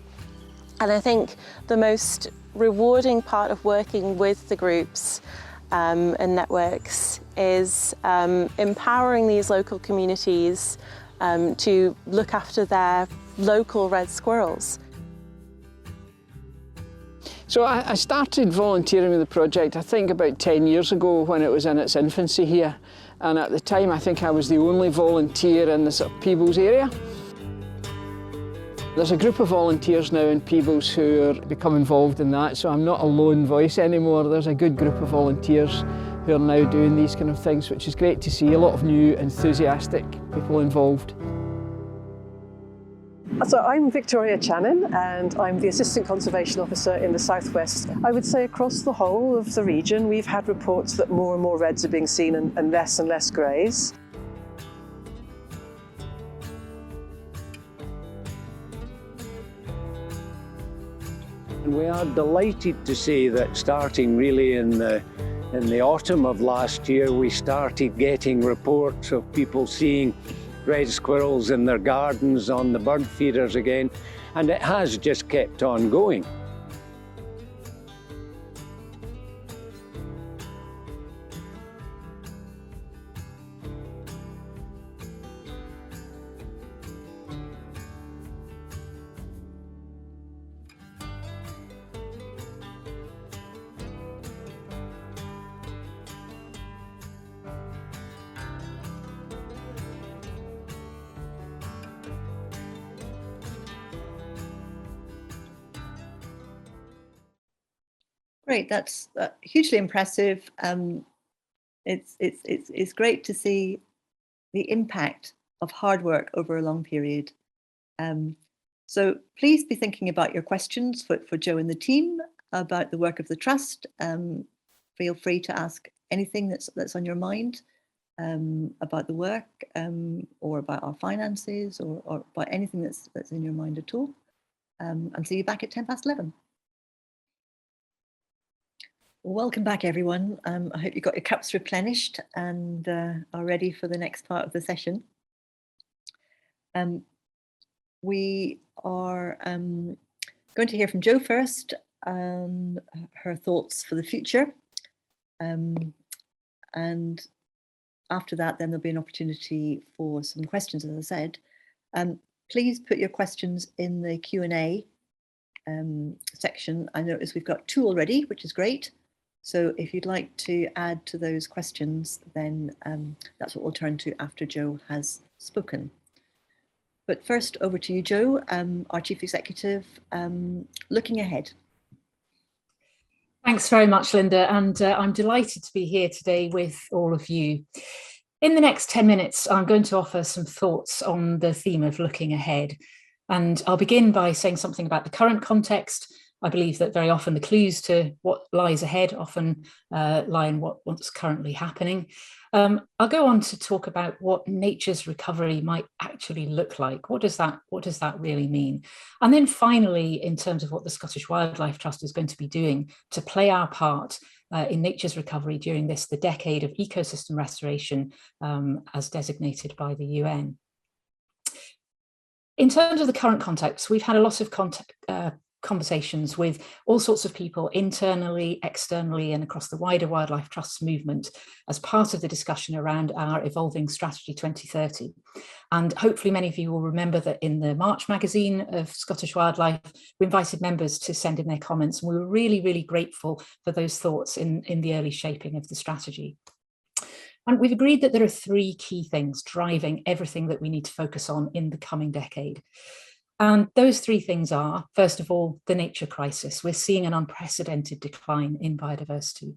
S7: And I think the most rewarding part of working with the groups and networks is empowering these local communities to look after their local red squirrels.
S8: So I started volunteering with the project, I think about 10 years ago when it was in its infancy here. And at the time, I think I was the only volunteer in the sort of Peebles area. There's a group of volunteers now in Peebles who are become involved in that, so I'm not a lone voice anymore. There's a good group of volunteers who are now doing these kind of things, which is great to see. A lot of new, enthusiastic people involved.
S9: So I'm Victoria Channon and I'm the Assistant Conservation Officer in the South West. I would say across the whole of the region we've had reports that more and more reds are being seen and less greys.
S10: And we are delighted to say that starting really in the autumn of last year, we started getting reports of people seeing red squirrels in their gardens on the bird feeders again, and it has just kept on going.
S1: Great, that's hugely impressive. It's great to see the impact of hard work over a long period. So please be thinking about your questions for Joe and the team about the work of the Trust. Feel free to ask anything that's on your mind about the work or about our finances or about anything that's in your mind at all. And see you back at 11:10. Welcome back, everyone. I hope you got your cups replenished and are ready for the next part of the session. We are going to hear from Jo first, her thoughts for the future. And after that, then there'll be an opportunity for some questions, as I said. Please put your questions in the Q&A section. I notice we've got 2 already, which is great. So if you'd like to add to those questions, then that's what we'll turn to after Jo has spoken. But first, over to you, Jo, our Chief Executive, looking ahead.
S4: Thanks very much, Linda, and I'm delighted to be here today with all of you. In the next 10 minutes, I'm going to offer some thoughts on the theme of looking ahead. And I'll begin by saying something about the current context. I believe that very often the clues to what lies ahead often lie in what's currently happening. I'll go on to talk about what nature's recovery might actually look like. What does that really mean? And then finally, in terms of what the Scottish Wildlife Trust is going to be doing to play our part in nature's recovery during the decade of ecosystem restoration as designated by the UN. In terms of the current context, we've had a lot of conversations with all sorts of people internally, externally, and across the wider Wildlife Trusts movement as part of the discussion around our evolving strategy 2030. And hopefully many of you will remember that in the March magazine of Scottish Wildlife, we invited members to send in their comments, and we were really, really grateful for those thoughts in the early shaping of the strategy. And we've agreed that there are three key things driving everything that we need to focus on in the coming decade. And those three things are, first of all, the nature crisis. We're seeing an unprecedented decline in biodiversity.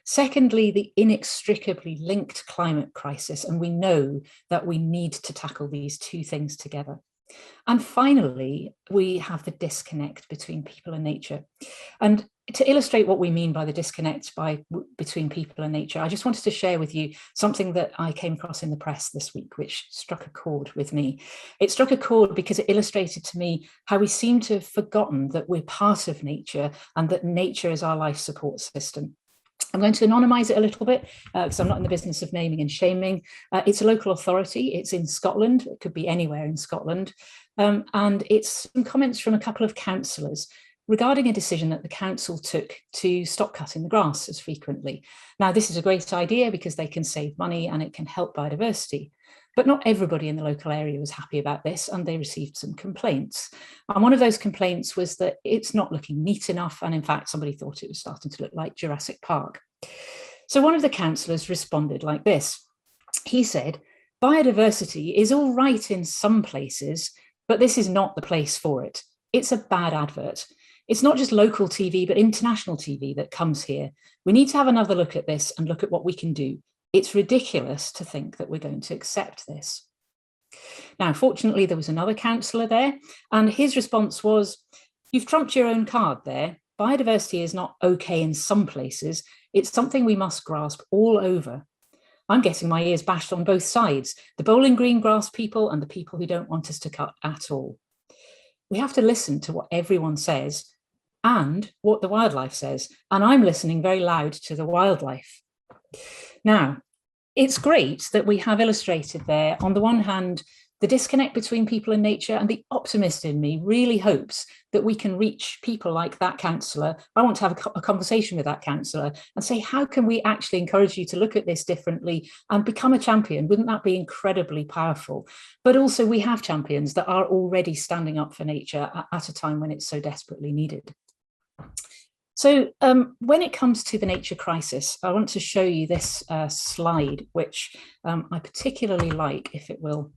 S4: Secondly, the inextricably linked climate crisis, and we know that we need to tackle these two things together. And finally, we have the disconnect between people and nature. And to illustrate what we mean by the disconnect between people and nature, I just wanted to share with you something that I came across in the press this week, which struck a chord with me. It struck a chord because it illustrated to me how we seem to have forgotten that we're part of nature and that nature is our life support system. I'm going to anonymise it a little bit because I'm not in the business of naming and shaming. It's a local authority. It's in Scotland. It could be anywhere in Scotland. And it's some comments from a couple of councillors regarding a decision that the council took to stop cutting the grass as frequently. Now, this is a great idea because they can save money and it can help biodiversity. But not everybody in the local area was happy about this, and they received some complaints. And one of those complaints was that it's not looking neat enough, and in fact, somebody thought it was starting to look like Jurassic Park. So one of the councillors responded like this. He said, biodiversity is all right in some places, but this is not the place for it. It's a bad advert. It's not just local TV, but international TV that comes here. We need to have another look at this and look at what we can do. It's ridiculous to think that we're going to accept this. Now, fortunately, there was another councillor there, and his response was, you've trumped your own card there. Biodiversity is not okay in some places. It's something we must grasp all over. I'm getting my ears bashed on both sides, the Bowling Green grass people and the people who don't want us to cut at all. We have to listen to what everyone says and what the wildlife says, and I'm listening very loud to the wildlife. Now, it's great that we have illustrated there, on the one hand, the disconnect between people and nature, and the optimist in me really hopes that we can reach people like that councillor. I want to have a conversation with that councillor and say, how can we actually encourage you to look at this differently and become a champion? Wouldn't that be incredibly powerful? But also we have champions that are already standing up for nature at a time when it's so desperately needed. So when it comes to the nature crisis, I want to show you this slide, which I particularly like, if it will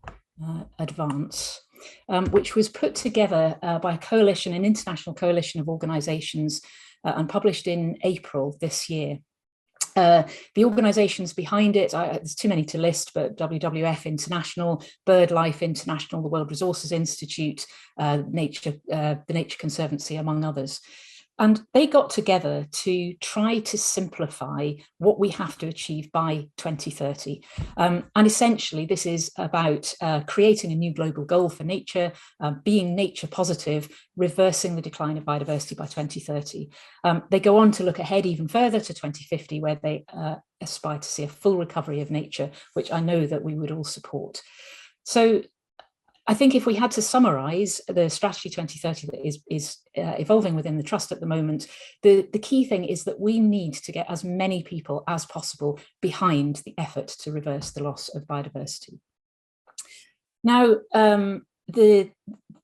S4: advance, which was put together by a coalition, an international coalition of organisations, and published in April this year. The organisations behind it, there's too many to list, but WWF International, BirdLife International, the World Resources Institute, the Nature Conservancy, among others. And they got together to try to simplify what we have to achieve by 2030. And essentially, this is about creating a new global goal for nature, being nature positive, reversing the decline of biodiversity by 2030. They go on to look ahead even further to 2050, where they aspire to see a full recovery of nature, which I know that we would all support. So I think if we had to summarise the strategy 2030 that is evolving within the Trust at the moment, the key thing is that we need to get as many people as possible behind the effort to reverse the loss of biodiversity. Now,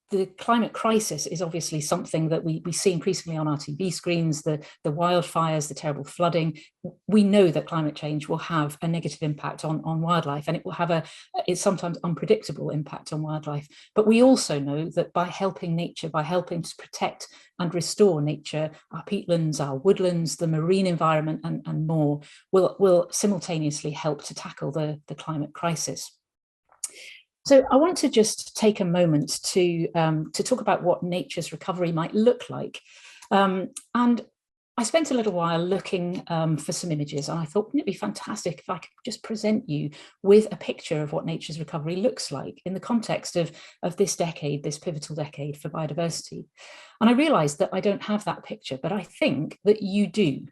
S4: the climate crisis is obviously something that we see increasingly on our TV screens, the wildfires, the terrible flooding. We know that climate change will have a negative impact on wildlife, and it will have it's sometimes unpredictable impact on wildlife. But we also know that by helping nature, by helping to protect and restore nature, our peatlands, our woodlands, the marine environment, and more, will simultaneously help to tackle the climate crisis. So I want to just take a moment to talk about what nature's recovery might look like. And I spent a little while looking for some images, and I thought, wouldn't it be fantastic if I could just present you with a picture of what nature's recovery looks like in the context of this decade, this pivotal decade for biodiversity. And I realised that I don't have that picture, but I think that you do.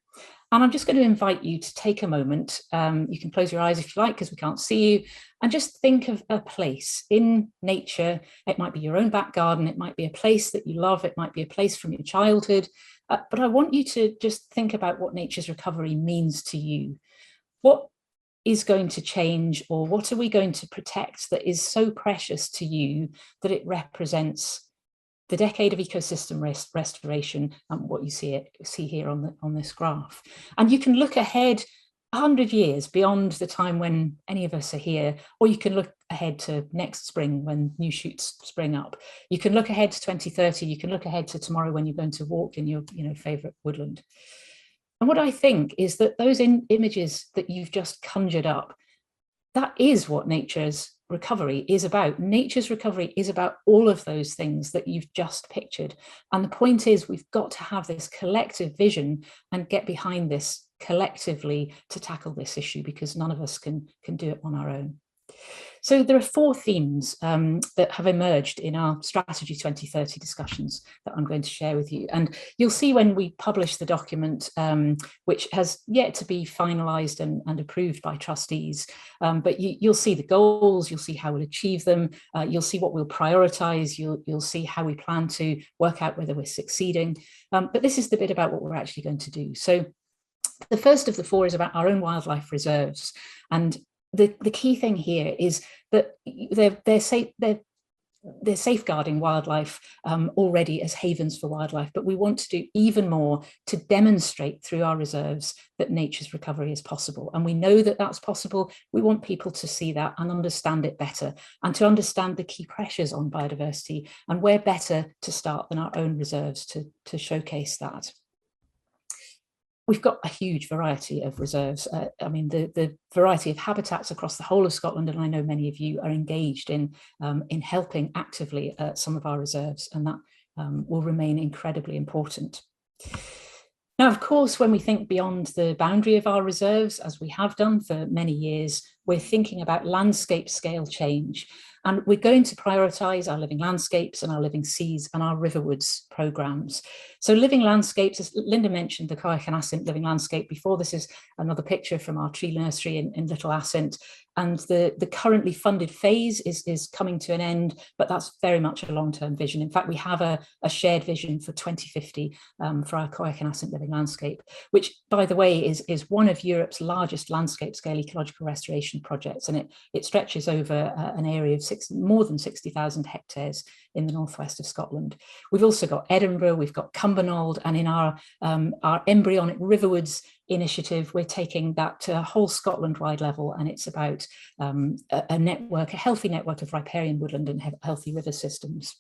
S4: And I'm just going to invite you to take a moment. You can close your eyes if you like, because we can't see you, and just think of a place in nature. It might be your own back garden. It might be a place that you love. It might be a place from your childhood. But I want you to just think about what nature's recovery means to you. What is going to change, or what are we going to protect that is so precious to you that it represents the decade of ecosystem restoration, and what you see here on this graph. And you can look ahead 100 years beyond the time when any of us are here, or you can look ahead to next spring when new shoots spring up. You can look ahead to 2030. You can look ahead to tomorrow when you're going to walk in your favorite woodland. And what I think is that those images that you've just conjured up, that is what nature's recovery is about. Nature's recovery is about all of those things that you've just pictured. And the point is, we've got to have this collective vision and get behind this collectively to tackle this issue, because none of us can do it on our own. So there are 4 themes that have emerged in our Strategy 2030 discussions that I'm going to share with you. And you'll see when we publish the document, which has yet to be finalised and approved by trustees, but you'll see the goals, you'll see how we'll achieve them, you'll see what we'll prioritise, you'll see how we plan to work out whether we're succeeding. But this is the bit about what we're actually going to do. So the first of the 4 is about our own wildlife reserves. And the key thing here is that they're safeguarding wildlife already as havens for wildlife, but we want to do even more to demonstrate through our reserves that nature's recovery is possible. And we know that that's possible. We want people to see that and understand it better, and to understand the key pressures on biodiversity, and where better to start than our own reserves to showcase that. We've got a huge variety of reserves. I mean, the variety of habitats across the whole of Scotland, and I know many of you are engaged in helping actively at some of our reserves, and that will remain incredibly important. Now, of course, when we think beyond the boundary of our reserves, as we have done for many years, we're thinking about landscape scale change. And we're going to prioritise our living landscapes and our living seas and our riverwoods programmes. So living landscapes, as Linda mentioned, the Coach and Assynt living landscape before. This is another picture from our tree nursery in Little Assynt. And the currently funded phase is coming to an end, but that's very much a long-term vision. In fact, we have a shared vision for 2050 for our Coach and Assynt living landscape, which, by the way, is one of Europe's largest landscape scale ecological restoration projects. And it stretches over an area of more than 60,000 hectares in the northwest of Scotland. We've also got Edinburgh, we've got Cumbernauld, and in our embryonic Riverwoods initiative, we're taking that to a whole Scotland-wide level, and it's about a healthy network of riparian woodland and healthy river systems.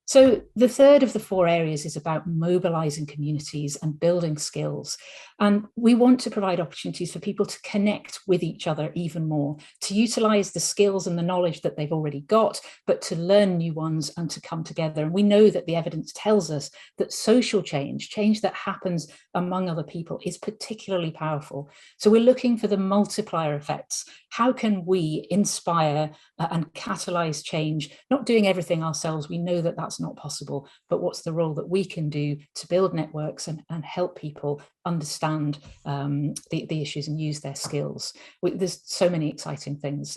S4: So the third of the 4 areas is about mobilising communities and building skills. And we want to provide opportunities for people to connect with each other even more, to utilise the skills and the knowledge that they've already got, but to learn new ones and to come together. And we know that the evidence tells us that social change that happens among other people, is particularly powerful. So we're looking for the multiplier effects. How can we inspire and catalyse change? Not doing everything ourselves, we know that that's not possible, but what's the role that we can do to build networks and help people understand the issues and use their skills? There's so many exciting things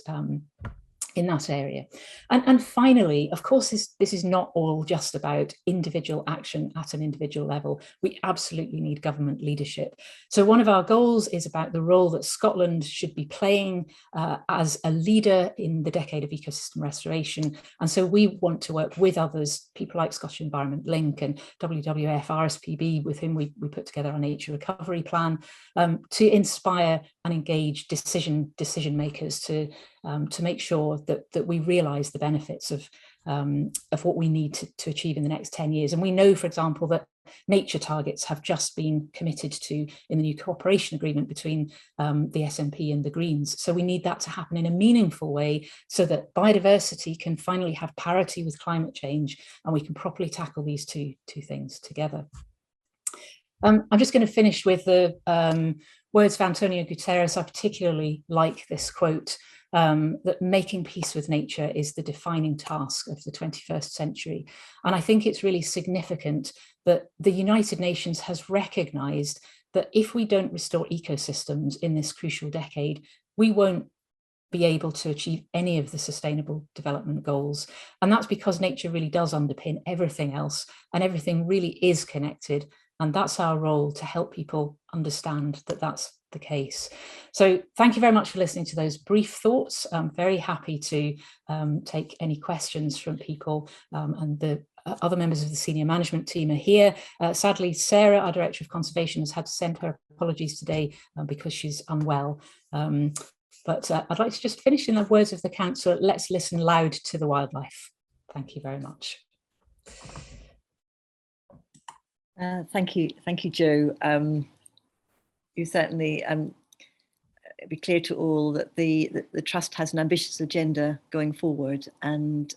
S4: in that area. And finally, of course, this is not all just about individual action at an individual level. We absolutely need government leadership. So one of our goals is about the role that Scotland should be playing as a leader in the decade of ecosystem restoration. And so we want to work with others, people like Scottish Environment Link and WWF, RSPB, with whom we put together our nature recovery plan, to inspire and engage decision makers to make sure that we realise the benefits of what we need to achieve in the next 10 years. And we know, for example, that nature targets have just been committed to in the new cooperation agreement between the SNP and the Greens. So we need that to happen in a meaningful way so that biodiversity can finally have parity with climate change, and we can properly tackle these two things together. I'm just going to finish with the words of Antonio Guterres. I particularly like this quote, that making peace with nature is the defining task of the 21st century. And I think it's really significant that the United Nations has recognised that if we don't restore ecosystems in this crucial decade, we won't be able to achieve any of the sustainable development goals. And that's because nature really does underpin everything else, and everything really is connected. And that's our role, to help people understand that that's the case. So thank you very much for listening to those brief thoughts. I'm very happy to take any questions from people, and the other members of the senior management team are here. Sadly, Sarah, our Director of Conservation, has had to send her apologies today because she's unwell. But I'd like to just finish in the words of the council: let's listen loud to the wildlife. Thank you very much.
S1: Thank you, Jo. You certainly be clear to all that the Trust has an ambitious agenda going forward, and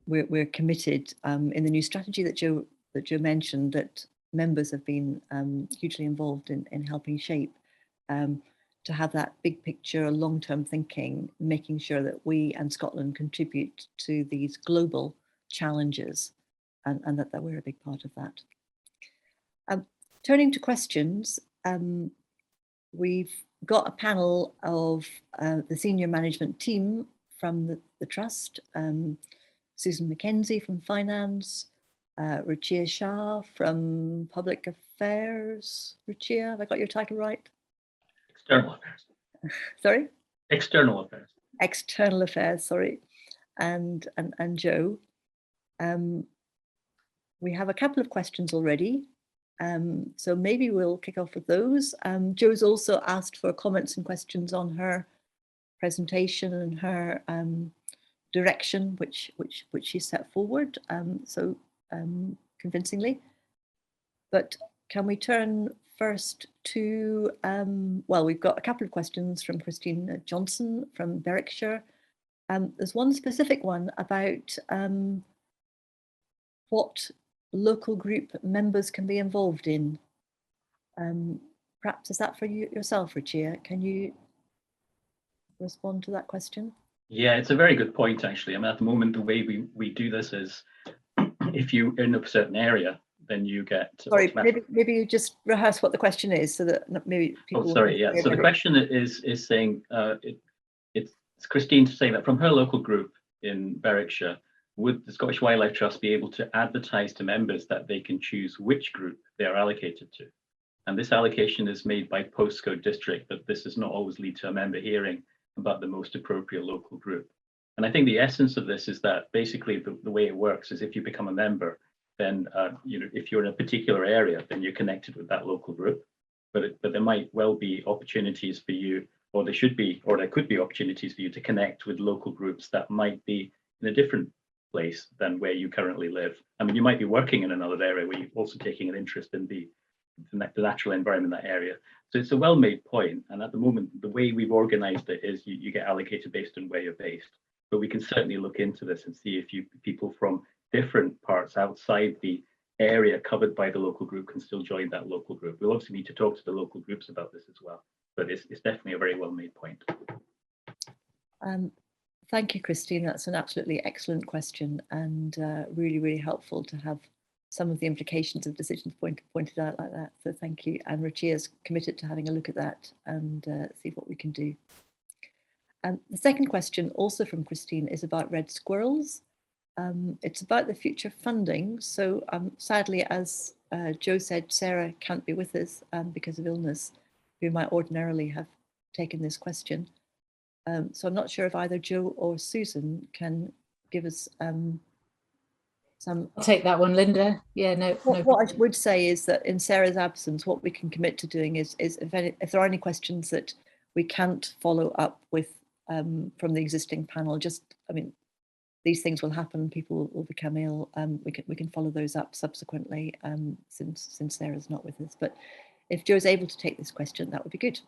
S1: we're committed in the new strategy that Jo mentioned, that members have been hugely involved in helping shape, to have that big picture, long-term thinking, making sure that we and Scotland contribute to these global challenges, and that we're a big part of that. Turning to questions, we've got a panel of the senior management team from the Trust: Susan McKenzie from Finance, Ruchia Shah from Public Affairs. Ruchia, have I got your title right?
S2: External Affairs.
S1: Sorry?
S2: External Affairs.
S1: External Affairs, sorry. And Jo. We have a couple of questions already, so maybe we'll kick off with those. Jo's also asked for comments and questions on her presentation and her direction, which she set forward so convincingly. But can we turn first to, well, we've got a couple of questions from Christine Johnson from Berwickshire. There's one specific one about what local group members can be involved in. Perhaps is that for you yourself, Ruchia? Can you respond to that question?
S2: Yeah, it's a very good point, actually. I mean, at the moment, the way we do this is, if you're in a certain area, then you get.
S1: Sorry, maybe you just rehearse what the question is, so that maybe people.
S2: Oh, sorry. Yeah. So the question is saying, it's Christine saying that from her local group in Berwickshire, would the Scottish Wildlife Trust be able to advertise to members that they can choose which group they are allocated to? And this allocation is made by postcode district, but this does not always lead to a member hearing about the most appropriate local group. And I think the essence of this is that basically the way it works is, if you become a member, then if you're in a particular area, then you're connected with that local group. But there might well be opportunities for you, or there should be, or there could be opportunities for you to connect with local groups that might be in a different place than where you currently live. I mean, you might be working in another area where you're also taking an interest in the natural environment in that area. So it's a well-made point. And at the moment, the way we've organized it is you get allocated based on where you're based. But we can certainly look into this and see if people from different parts outside the area covered by the local group can still join that local group. We'll obviously need to talk to the local groups about this as well, but it's definitely a very well-made point.
S1: Thank you, Christine. That's an absolutely excellent question, and really, really helpful to have some of the implications of decisions pointed out like that. So thank you. And Ruchia is committed to having a look at that and see what we can do. The second question, also from Christine, is about red squirrels. It's about the future funding. So sadly, as Jo said, Sarah can't be with us because of illness, who might ordinarily have taken this question. So I'm not sure if either Jo or Susan can give us some.
S4: I'll take that one, Linda. Yeah, no.
S1: What I would say is that in Sarah's absence, what we can commit to doing is if there are any questions that we can't follow up with from the existing panel, these things will happen. People will become ill. We can follow those up subsequently since Sarah's not with us. But if Jo's able to take this question, that would be good.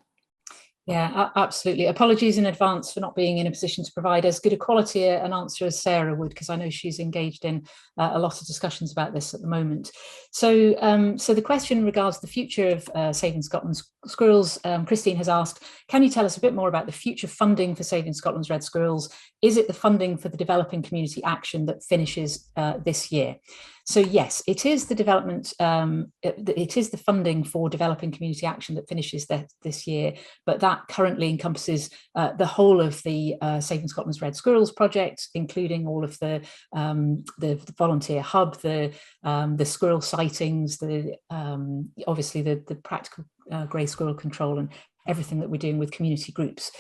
S4: Yeah, absolutely. Apologies in advance for not being in a position to provide as good a quality an answer as Sarah would, because I know she's engaged in a lot of discussions about this at the moment. So, so the question regards the future of Saving Scotland's squirrels. Christine has asked, can you tell us a bit more about the future funding for Saving Scotland's red squirrels? Is it the funding for the Developing Community Action that finishes this year? So yes, it is the development, it is the funding for developing community action that finishes this year, but that currently encompasses the whole of the Saving Scotland's Red Squirrels project, including all of the volunteer hub, the squirrel sightings, obviously the practical grey squirrel control, and everything that we're doing with community groups.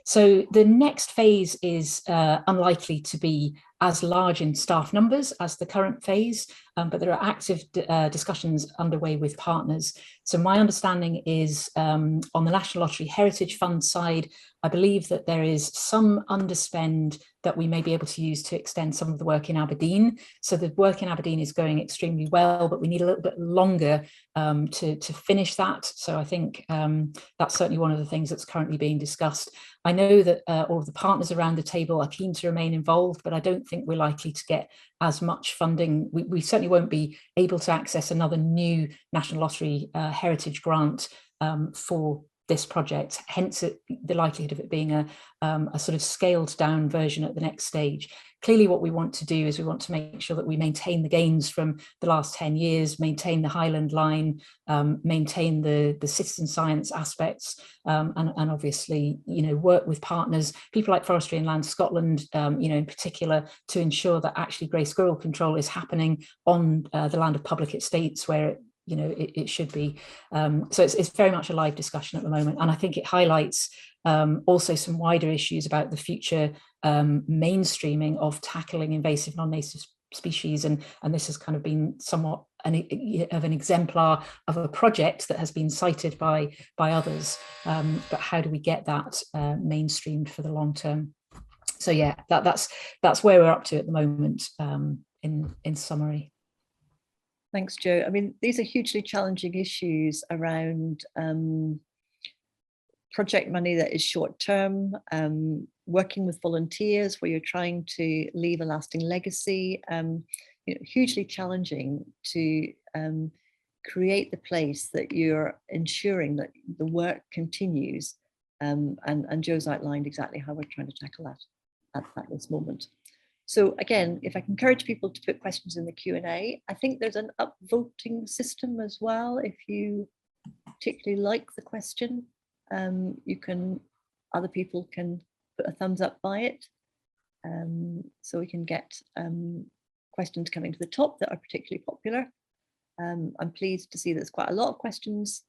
S4: So the next phase is unlikely to be as large in staff numbers as the current phase, but there are active discussions underway with partners. So my understanding is on the National Lottery Heritage Fund side, I believe that there is some underspend that we may be able to use to extend some of the work in Aberdeen. So the work in Aberdeen is going extremely well, but we need a little bit longer to finish that. So I think that's certainly one of the things that's currently being discussed. I know that all of the partners around the table are keen to remain involved, but I don't think we're likely to get as much funding. We certainly won't be able to access another new National Lottery Heritage grant for this project, hence the likelihood of it being a sort of scaled down version at the next stage. Clearly what we want to do is we want to make sure that we maintain the gains from the last 10 years, maintain the Highland Line, maintain the citizen science aspects, and obviously, you know, work with partners, people like Forestry and Land Scotland, you know, in particular, to ensure that actually grey squirrel control is happening on the land of public estates where it should be. So it's very much a live discussion at the moment, and I think it highlights also some wider issues about the future mainstreaming of tackling invasive non-native species, and this has kind of been somewhat of an exemplar of a project that has been cited by others, but how do we get that mainstreamed for the long term? So yeah, that's where we're up to at the moment, in summary.
S1: Thanks, Jo. I mean, these are hugely challenging issues around project money that is short term, working with volunteers where you're trying to leave a lasting legacy, hugely challenging to create the place that you're ensuring that the work continues. And Jo's outlined exactly how we're trying to tackle that at this moment. So again, if I can encourage people to put questions in the Q&A, I think there's an upvoting system as well. If you particularly like the question, other people can put a thumbs up by it. So we can get questions coming to the top that are particularly popular. I'm pleased to see there's quite a lot of questions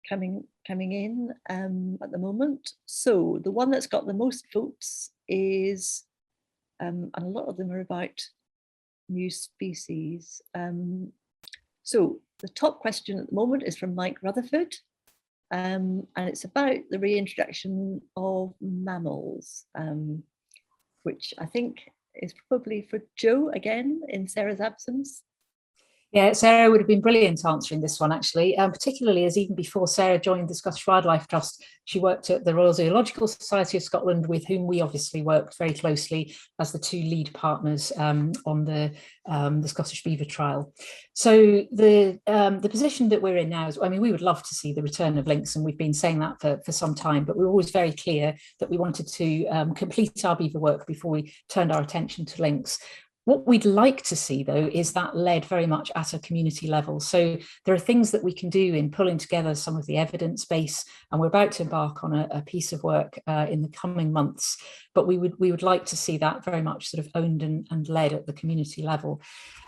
S1: coming in at the moment. So the one that's got the most votes is, and a lot of them are about new species. So the top question at the moment is from Mike Rutherford, and it's about the reintroduction of mammals, which I think is probably for Jo again in Sarah's absence.
S4: Yeah, Sarah would have been brilliant answering this one, actually, particularly as even before Sarah joined the Scottish Wildlife Trust, she worked at the Royal Zoological Society of Scotland, with whom we obviously worked very closely as the two lead partners on the Scottish beaver trial. So the position that we're in now is, I mean, we would love to see the return of lynx, and we've been saying that for some time, but we're always very clear that we wanted to complete our beaver work before we turned our attention to lynx. What we'd like to see, though, is that led very much at a community level. So there are things that we can do in pulling together some of the evidence base, and we're about to embark on a piece of work in the coming months. But we would like to see that very much sort of owned and led at the community level.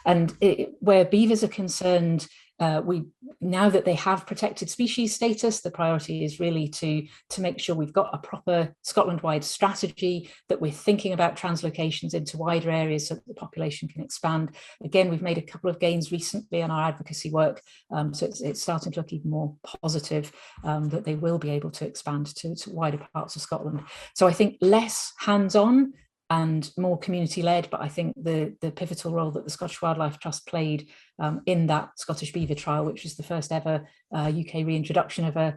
S4: And where beavers are concerned, now that they have protected species status, the priority is really to make sure we've got a proper Scotland-wide strategy, that we're thinking about translocations into wider areas so that the population can expand. Again, we've made a couple of gains recently in our advocacy work, so it's starting to look even more positive that they will be able to expand to wider parts of Scotland. So I think less hands-on and more community-led, but I think the pivotal role that the Scottish Wildlife Trust played in that Scottish beaver trial, which was the first ever UK reintroduction of a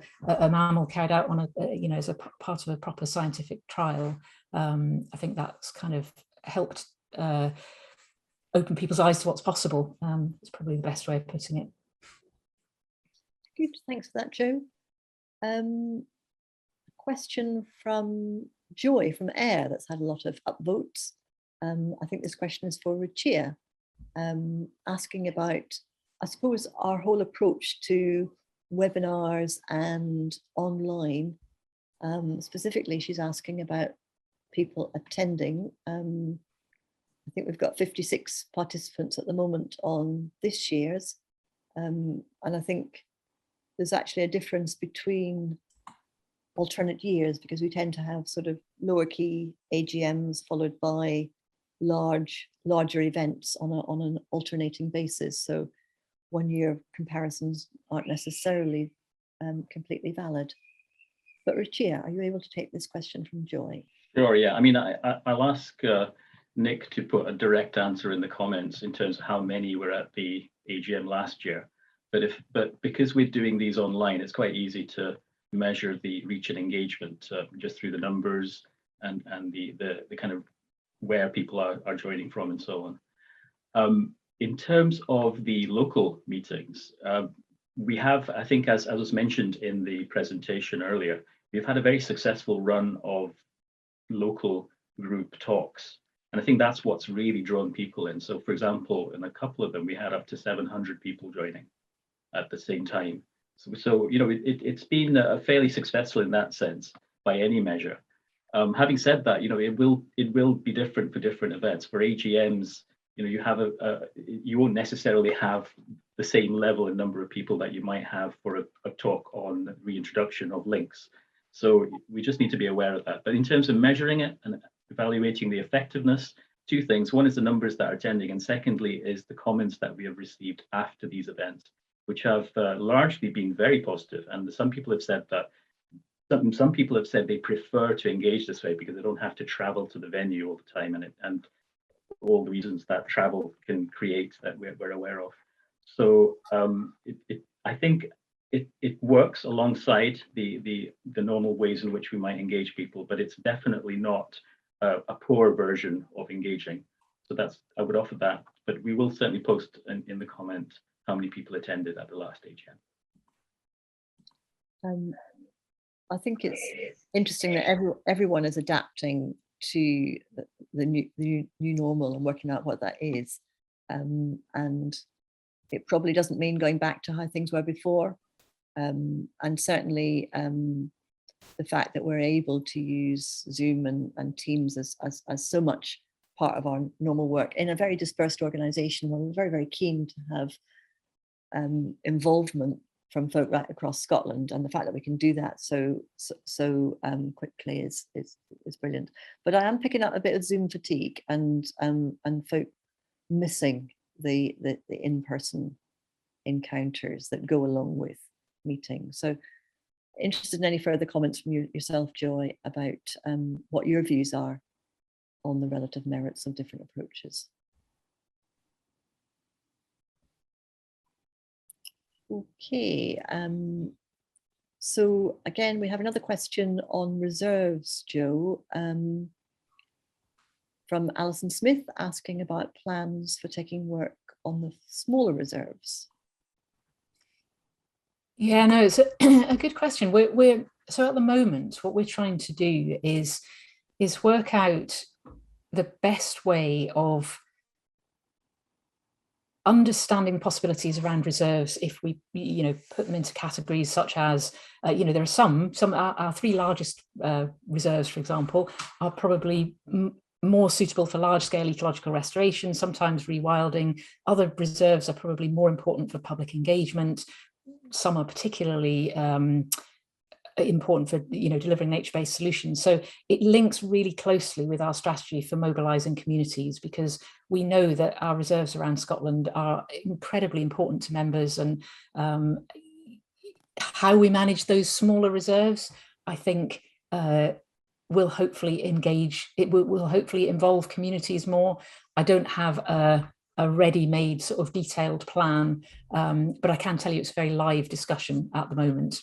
S4: mammal carried out on as a part of a proper scientific trial, I think that's kind of helped open people's eyes to what's possible. It's probably the best way of putting it.
S1: Good, thanks for that, Jo. A question from Joy from Ayr that's had a lot of upvotes. I think this question is for Ruchia. asking about, I suppose, our whole approach to webinars and online. Specifically, she's asking about people attending. I think we've got 56 participants at the moment on this year's. And I think there's actually a difference between alternate years, because we tend to have sort of lower key AGMs followed by larger events on an alternating basis. So 1 year comparisons aren't necessarily completely valid. But Ruchia, are you able to take this question from Joy?
S2: Sure, yeah. I mean, I'll ask Nick to put a direct answer in the comments in terms of how many were at the AGM last year. But because we're doing these online, it's quite easy to measure the reach and engagement just through the numbers and the kind of where people are joining from and so on. In terms of the local meetings, we have, I think, as was mentioned in the presentation earlier, we've had a very successful run of local group talks. And I think that's what's really drawn people in. So for example, in a couple of them, we had up to 700 people joining at the same time. So you know, it's been fairly successful in that sense by any measure. Having said that, you know, it will be different for different events. For AGMs, you know, you have you won't necessarily have the same level and number of people that you might have for a talk on reintroduction of links. So we just need to be aware of that. But in terms of measuring it and evaluating the effectiveness, two things. One is the numbers that are attending, and secondly is the comments that we have received after these events, which have largely been very positive. And some people have said that some people have said they prefer to engage this way because they don't have to travel to the venue all the time, and all the reasons that travel can create that we're aware of. So I think it works alongside the normal ways in which we might engage people, but it's definitely not a poor version of engaging. So I would offer that, but we will certainly post in the comment how many people attended at the last AGM.
S1: I think it's interesting that everyone is adapting to the new normal and working out what that is. And it probably doesn't mean going back to how things were before. And certainly the fact that we're able to use Zoom and Teams as so much part of our normal work in a very dispersed organisation, where we're very, very keen to have involvement from folk right across Scotland, and the fact that we can do that so quickly is brilliant. But I am picking up a bit of Zoom fatigue and folk missing the in-person encounters that go along with meetings. So interested in any further comments from yourself, Joy, about what your views are on the relative merits of different approaches. Okay, so again, we have another question on reserves, Jo, from Alison Smith, asking about plans for taking work on the smaller reserves.
S4: Yeah, no, it's a good question. So at the moment, what we're trying to do is work out the best way of understanding possibilities around reserves if we, you know, put them into categories such as, you know, there are some our three largest reserves, for example, are probably more suitable for large-scale ecological restoration, sometimes rewilding. Other reserves are probably more important for public engagement. Some are particularly important for, you know, delivering nature-based solutions. So it links really closely with our strategy for mobilising communities, because we know that our reserves around Scotland are incredibly important to members, and how we manage those smaller reserves, I think, will hopefully engage. It will hopefully involve communities more. I don't have a ready-made sort of detailed plan, but I can tell you it's a very live discussion at the moment.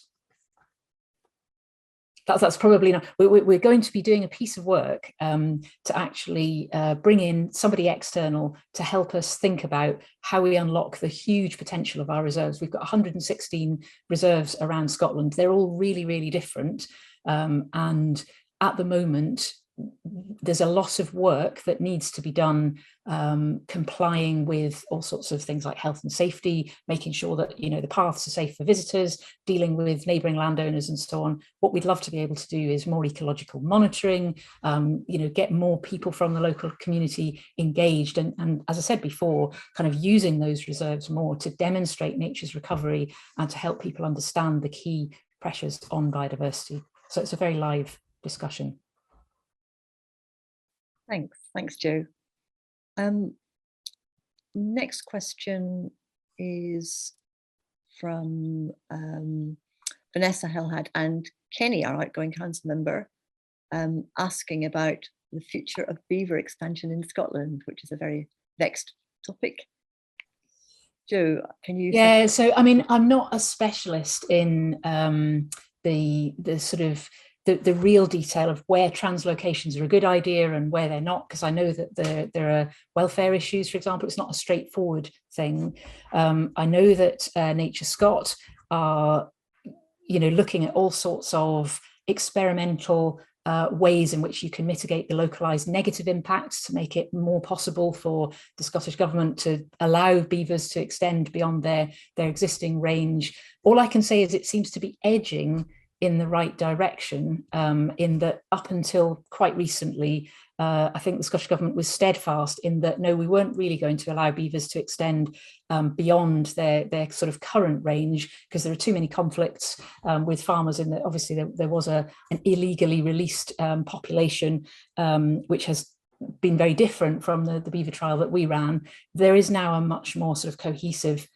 S4: That's probably not. We're going to be doing a piece of work to actually bring in somebody external to help us think about how we unlock the huge potential of our reserves. We've got 116 reserves around Scotland. They're all really, really different. And at the moment, there's a lot of work that needs to be done, complying with all sorts of things like health and safety, making sure that the paths are safe for visitors, dealing with neighbouring landowners and so on. What we'd love to be able to do is more ecological monitoring, get more people from the local community engaged, and as I said before, kind of using those reserves more to demonstrate nature's recovery and to help people understand the key pressures on biodiversity. So it's a very live discussion.
S1: Thanks, Jo. Next question is from Vanessa Hellhad and Kenny, our outgoing council member, asking about the future of beaver expansion in Scotland, which is a very vexed topic. Jo, can you?
S4: Yeah, so I mean, I'm not a specialist in the sort of the real detail of where translocations are a good idea and where they're not, because I know that there are welfare issues, for example. It's not a straightforward thing. I know that Nature Scot are, looking at all sorts of experimental ways in which you can mitigate the localised negative impacts to make it more possible for the Scottish Government to allow beavers to extend beyond their existing range. All I can say is it seems to be edging in the right direction, in that up until quite recently, I think the Scottish Government was steadfast in that, no, we weren't really going to allow beavers to extend beyond their sort of current range, because there are too many conflicts with farmers in that. Obviously there was an illegally released population, which has been very different from the beaver trial that we ran. There is now a much more sort of cohesive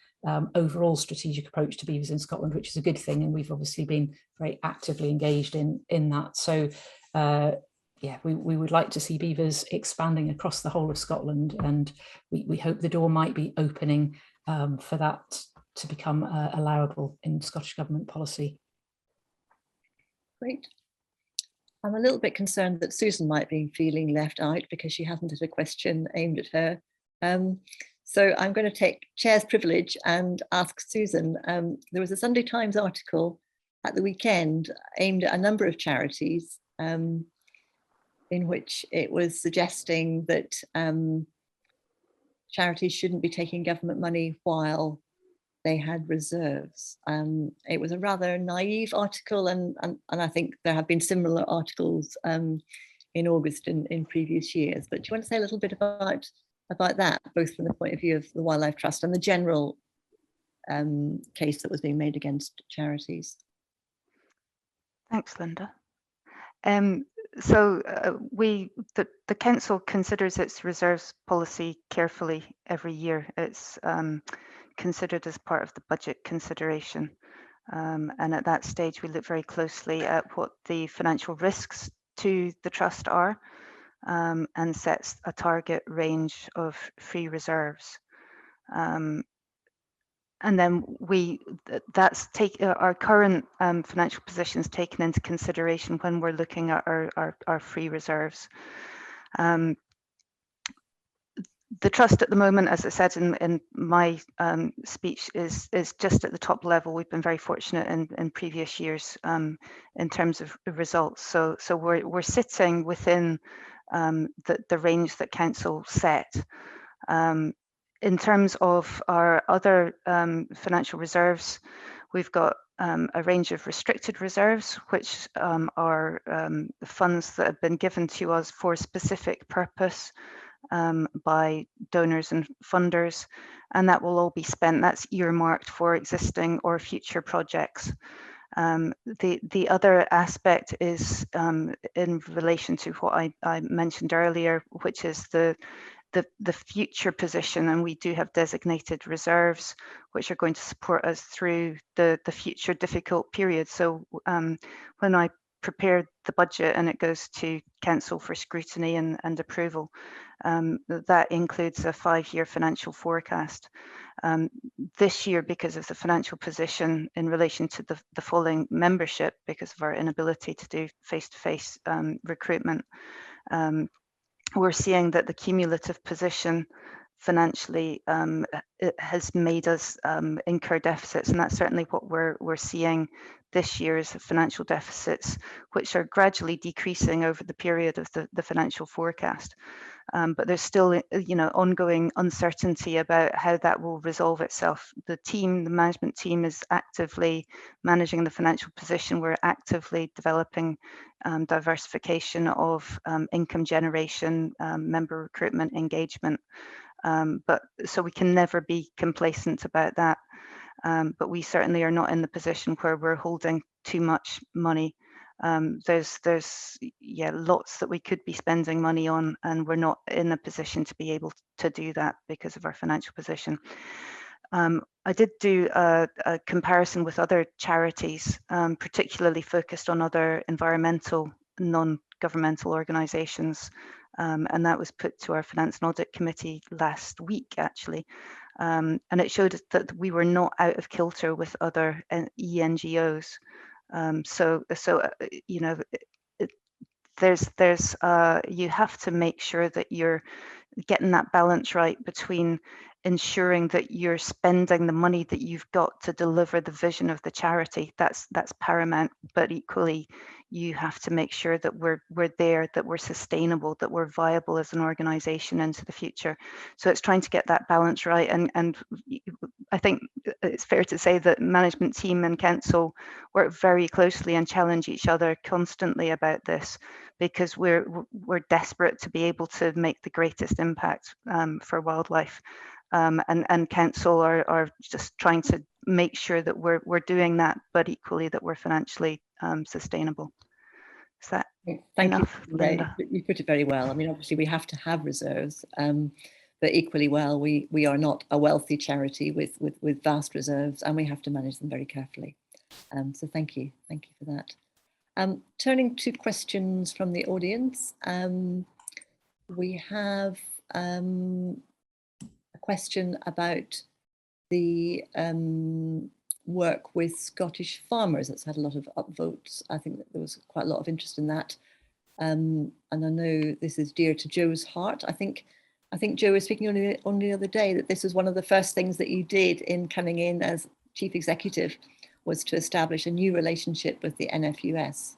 S4: overall strategic approach to beavers in Scotland, which is a good thing, and we've obviously been very actively engaged in that. So yeah, we would like to see beavers expanding across the whole of Scotland, and we hope the door might be opening for that to become allowable in Scottish Government policy.
S1: Great. I'm a little bit concerned that Susan might be feeling left out because she hasn't had a question aimed at her. So I'm going to take chair's privilege and ask Susan. There was a Sunday Times article at the weekend aimed at a number of charities, in which it was suggesting that charities shouldn't be taking government money while they had reserves. It was a rather naive article, and I think there have been similar articles in August in previous years. But do you want to say a little bit about that, both from the point of view of the Wildlife Trust and the general case that was being made against charities?
S5: Thanks, Linda. So the council considers its reserves policy carefully every year. It's considered as part of the budget consideration, and at that stage we look very closely at what the financial risks to the trust are, and sets a target range of free reserves. And then our current financial positions taken into consideration when we're looking at our free reserves. The trust at the moment, as I said in my speech, is just at the top level. We've been very fortunate in previous years in terms of results. So we're sitting within the range that council set. In terms of our other financial reserves, we've got a range of restricted reserves, which are the funds that have been given to us for a specific purpose by donors and funders, and that will all be spent. That's earmarked for existing or future projects. The other aspect is in relation to what I mentioned earlier, which is the future position, and we do have designated reserves which are going to support us through the future difficult period. So when I prepare the budget and it goes to council for scrutiny and approval, that includes a 5-year financial forecast. This year, because of the financial position in relation to the falling membership, because of our inability to do face-to-face recruitment, we're seeing that the cumulative position financially it has made us incur deficits, and that's certainly what we're seeing this year is financial deficits, which are gradually decreasing over the period of the financial forecast. But there's still, ongoing uncertainty about how that will resolve itself. The management team is actively managing the financial position. We're actively developing diversification of income generation, member recruitment, engagement. But so we can never be complacent about that. But we certainly are not in the position where we're holding too much money. There's lots that we could be spending money on, and we're not in a position to be able to do that because of our financial position. I did do a comparison with other charities, particularly focused on other environmental non-governmental organisations, and that was put to our Finance and Audit Committee last week, actually. And it showed that we were not out of kilter with other ENGOs. You have to make sure that you're getting that balance right between ensuring that you're spending the money that you've got to deliver the vision of the charity. That's paramount, but equally you have to make sure that we're there, that we're sustainable, that we're viable as an organization into the future. So it's trying to get that balance right, and I think it's fair to say that management team and council work very closely and challenge each other constantly about this, because we're desperate to be able to make the greatest impact for wildlife. And council are just trying to make sure that we're doing that, but equally that we're financially sustainable. Is that enough, Linda?
S1: You put it very well. I mean, obviously we have to have reserves, but equally well, we are not a wealthy charity with vast reserves, and we have to manage them very carefully. So thank you for that. Turning to questions from the audience, we have a question about the work with Scottish farmers. That's had a lot of upvotes. I think that there was quite a lot of interest in that. And I know this is dear to Joe's heart. I think Joe was speaking only the other day that this was one of the first things that you did in coming in as chief executive, was to establish a new relationship with the NFUS.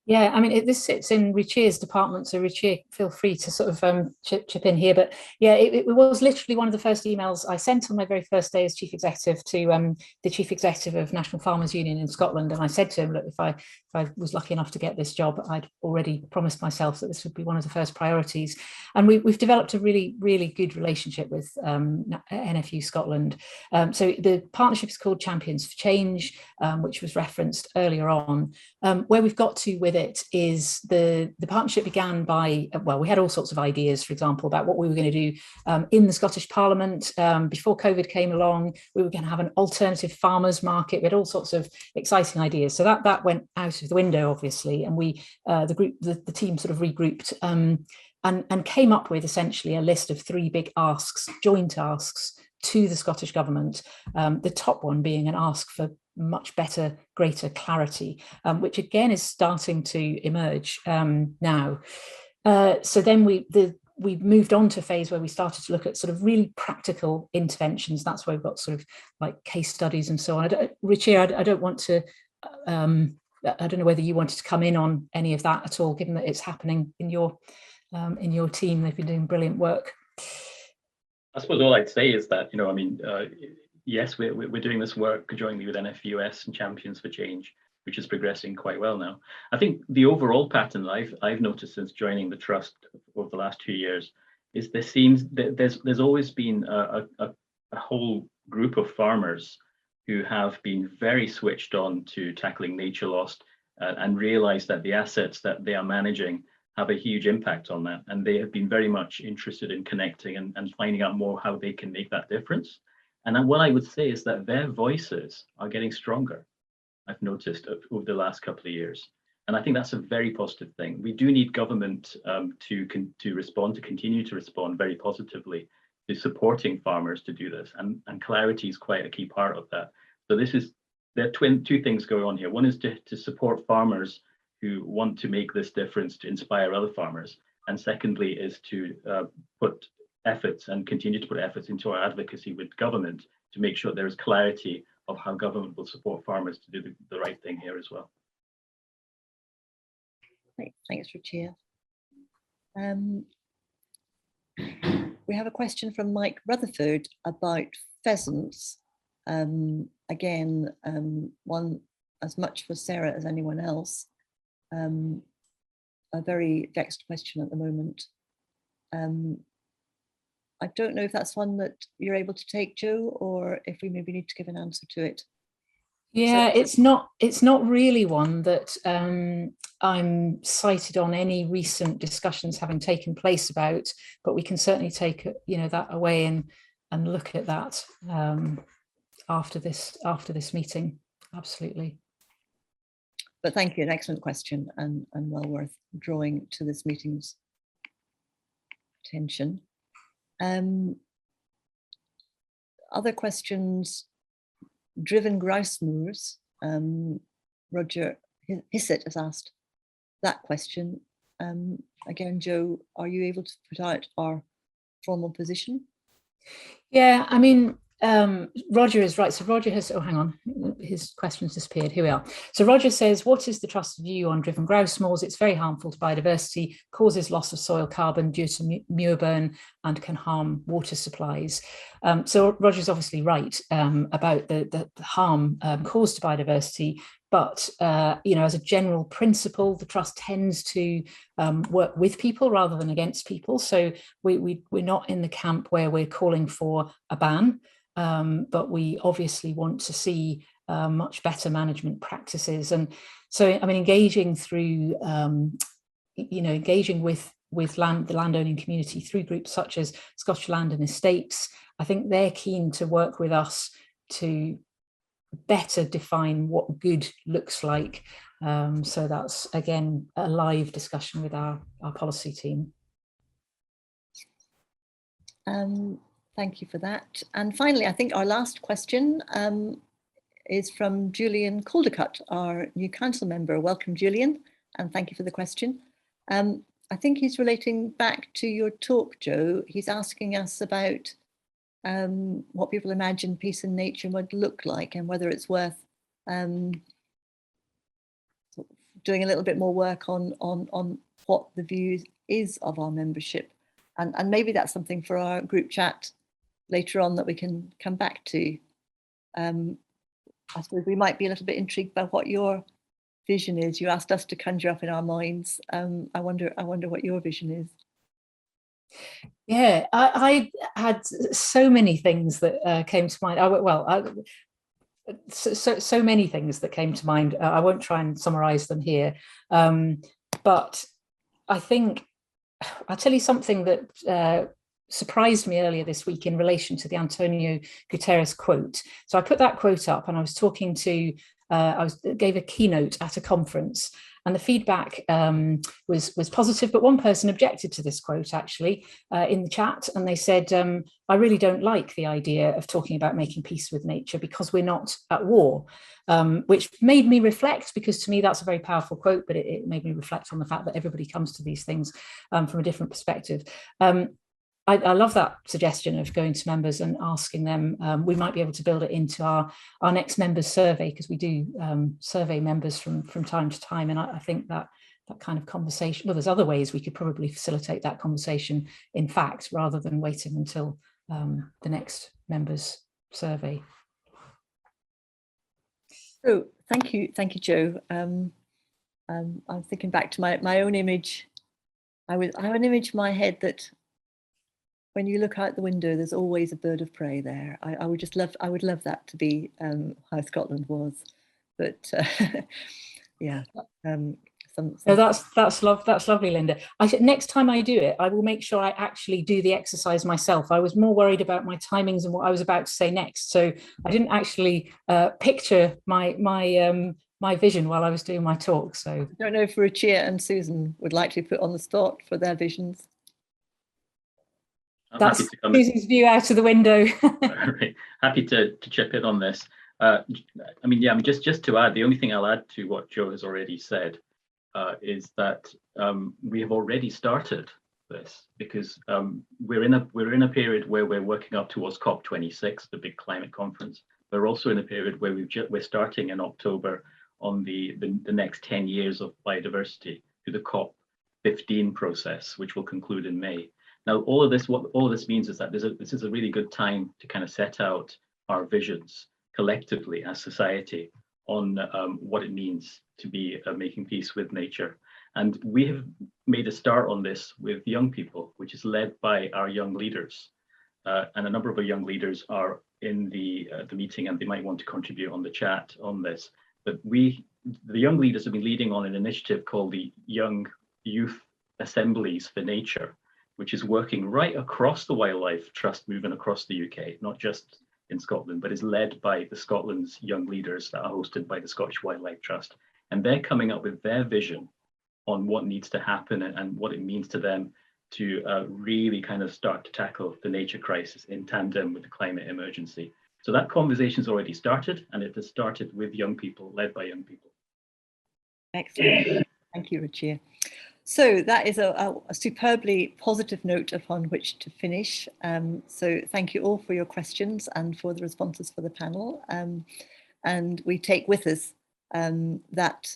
S4: Yeah, I mean, this sits in Richie's department, so Richie, feel free to sort of chip in here. But yeah, it was literally one of the first emails I sent on my very first day as chief executive to the chief executive of National Farmers Union in Scotland, and I said to him, look, if I was lucky enough to get this job, I'd already promised myself that this would be one of the first priorities. And we've developed a really, really good relationship with NFU Scotland. So the partnership is called Champions for Change, which was referenced earlier on. Where we've got to with it is the partnership began by, well, we had all sorts of ideas, for example, about what we were going to do in the Scottish Parliament. Before COVID came along, we were going to have an alternative farmers market. We had all sorts of exciting ideas. So that went out of the window, obviously, and we, the team sort of regrouped and came up with essentially a list of 3 big asks, joint asks to the Scottish Government, the top one being an ask for much better, greater clarity, which again is starting to emerge now. So then we moved on to a phase where we started to look at sort of really practical interventions. That's where we've got sort of like case studies and so on. Richie, I don't want to, I don't know whether you wanted to come in on any of that at all, given that it's happening in your team. They've been doing brilliant work.
S2: I suppose all I'd say is that, yes, we're doing this work jointly with NFUS and Champions for Change, which is progressing quite well now. I think the overall pattern that I've noticed since joining the trust over the last 2 years is there seems that there's always been a whole group of farmers who have been very switched on to tackling nature loss and realize that the assets that they are managing have a huge impact on that. And they have been very much interested in connecting and finding out more how they can make that difference. And what I would say is that their voices are getting stronger, I've noticed over the last couple of years. And I think that's a very positive thing. We do need government to continue to respond very positively to supporting farmers to do this. And clarity is quite a key part of that. So there are 2 things going on here. One is to support farmers who want to make this difference to inspire other farmers. And secondly is to put efforts and continue to put efforts into our advocacy with government to make sure there is clarity of how government will support farmers to do the right thing here as well.
S1: Thanks, Ruchia. We have a question from Mike Rutherford about pheasants. Again, one as much for Sarah as anyone else. A very vexed question at the moment. I don't know if that's one that you're able to take, Joe, or if we maybe need to give an answer to it.
S4: Yeah, so, it's not really one that I'm cited on any recent discussions having taken place about, but we can certainly take that away and look at that after this meeting. Absolutely.
S1: But thank you, an excellent question and well worth drawing to this meeting's attention. Other questions. Driven grouse moors. Roger Hissett has asked that question. Again, Joe, are you able to put out our formal position?
S4: Yeah, I mean, Roger is right. So Roger has, oh, hang on, his question's disappeared. Here we are. So Roger says, what is the Trust's view on driven grouse moors? It's very harmful to biodiversity, causes loss of soil carbon due to manure burn and can harm water supplies. So Roger's obviously right about the harm caused to biodiversity. But, as a general principle, the Trust tends to work with people rather than against people. So we're not in the camp where we're calling for a ban. But we obviously want to see much better management practices. And so, I mean, engaging through, engaging with the landowning community through groups such as Scottish Land and Estates, I think they're keen to work with us to better define what good looks like. So that's, again, a live discussion with our policy team.
S1: Thank you for that. And finally, I think our last question is from Julian Caldicott, our new council member. Welcome, Julian, and thank you for the question. I think he's relating back to your talk, Joe. He's asking us about what people imagine peace in nature would look like and whether it's worth doing a little bit more work on what the view is of our membership. And maybe that's something for our group chat later on that we can come back to. I suppose we might be a little bit intrigued by what your vision is. You asked us to conjure up in our minds. I wonder what your vision is.
S4: Yeah, I had so many things that came to mind. So many things that came to mind. I won't try and summarize them here. But I think I'll tell you something that surprised me earlier this week in relation to the Antonio Guterres quote. So I put that quote up and I was talking to, gave a keynote at a conference, and the feedback was positive, but one person objected to this quote actually in the chat, and they said, I really don't like the idea of talking about making peace with nature because we're not at war, which made me reflect, because to me that's a very powerful quote, but it made me reflect on the fact that everybody comes to these things from a different perspective. I love that suggestion of going to members and asking them. We might be able to build it into our next members survey, because we do survey members from time to time. And I think that kind of conversation, well, there's other ways we could probably facilitate that conversation, in fact, rather than waiting until the next members survey.
S1: Oh, thank you, Joe. I'm thinking back to my own image. I have an image in my head that when you look out the window, there's always a bird of prey there. I would love that to be how Scotland was, but yeah.
S4: No, that's lovely, Linda. Next time I do it, I will make sure I actually do the exercise myself. I was more worried about my timings and what I was about to say next, so I didn't actually picture my vision while I was doing my talk. So
S1: I don't know if Ruchia and Susan would like to put on the spot for their visions.
S4: That's Susan's view out of the window.
S2: Right. Happy to chip in on this. Just to add, the only thing I'll add to what Joe has already said is that we have already started this, because we're in a period where we're working up towards COP26, the big climate conference. We're also in a period where we're starting in October on the next 10 years of biodiversity through the COP15 process, which will conclude in May. Now, what all of this means is that this is a really good time to kind of set out our visions collectively as society on what it means to be making peace with nature. And we have made a start on this with young people, which is led by our young leaders. And a number of our young leaders are in the meeting, and they might want to contribute on the chat on this. But the young leaders have been leading on an initiative called the Young Youth Assemblies for Nature, which is working right across the wildlife trust movement across the UK, not just in Scotland, but is led by the Scotland's young leaders that are hosted by the Scottish Wildlife Trust. And they're coming up with their vision on what needs to happen and what it means to them to really kind of start to tackle the nature crisis in tandem with the climate emergency. So that conversation's already started, and it has started with young people, led by young people.
S1: Excellent. Thank you, Ruchir. So that is a superbly positive note upon which to finish. So thank you all for your questions and for the responses for the panel. And we take with us that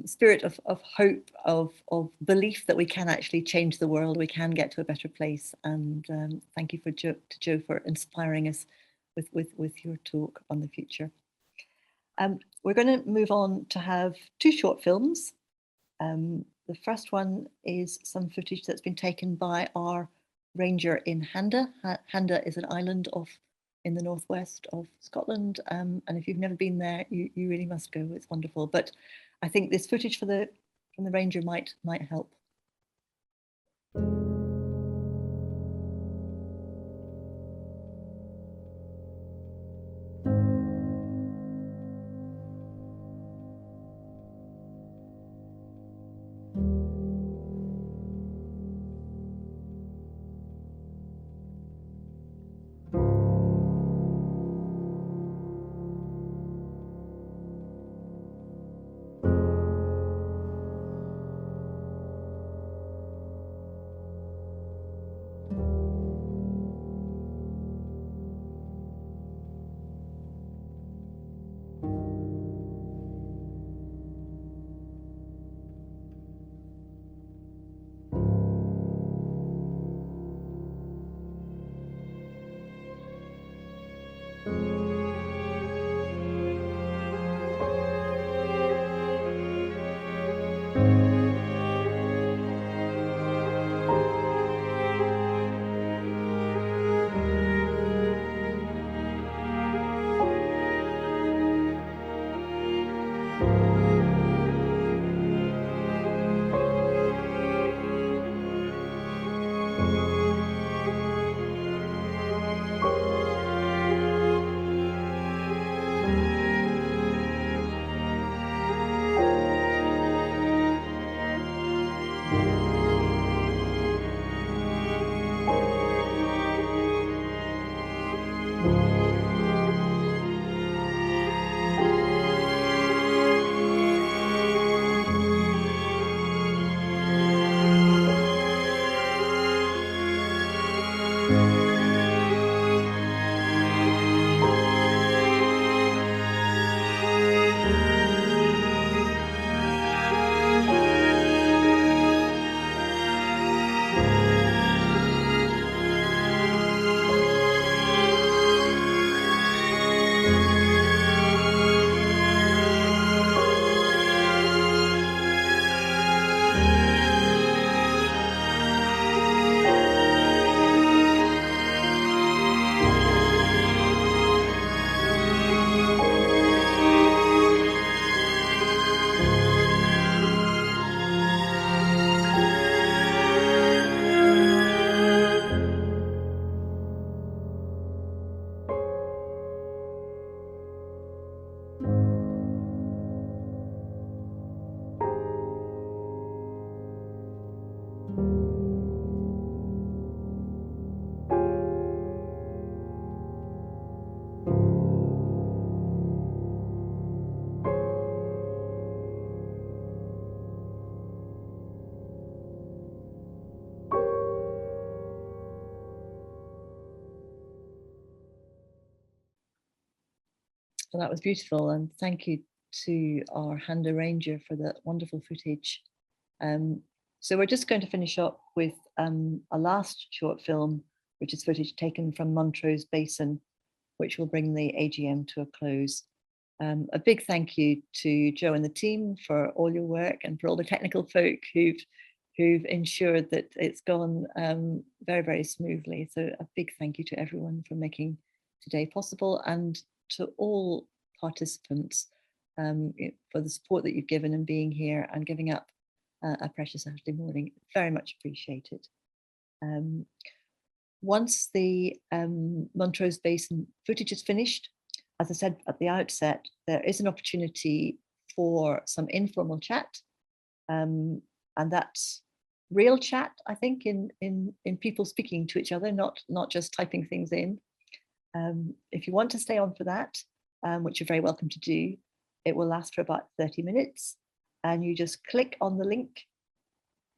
S1: spirit of hope, of belief that we can actually change the world, we can get to a better place. And thank you to Joe for inspiring us with your talk on the future. We're going to move on to have two short films. The first one is some footage that's been taken by our ranger in Handa. Handa is an island in the northwest of Scotland, and if you've never been there, you really must go. It's wonderful. But I think this footage from the ranger might help. Well, that was beautiful, and thank you to our hand arranger for the wonderful footage. So we're just going to finish up with a last short film, which is footage taken from Montrose Basin, which will bring the AGM to a close. A big thank you to Joe and the team for all your work, and for all the technical folk who've ensured that it's gone very, very smoothly. So a big thank you to everyone for making today possible, and to all participants for the support that you've given and being here and giving up a precious Saturday morning. Very much appreciated. Once the Montrose Basin footage is finished, as I said at the outset, there is an opportunity for some informal chat, and that's real chat, I think, in people speaking to each other, not just typing things in. If you want to stay on for that, which you're very welcome to do, it will last for about 30 minutes, and you just click on the link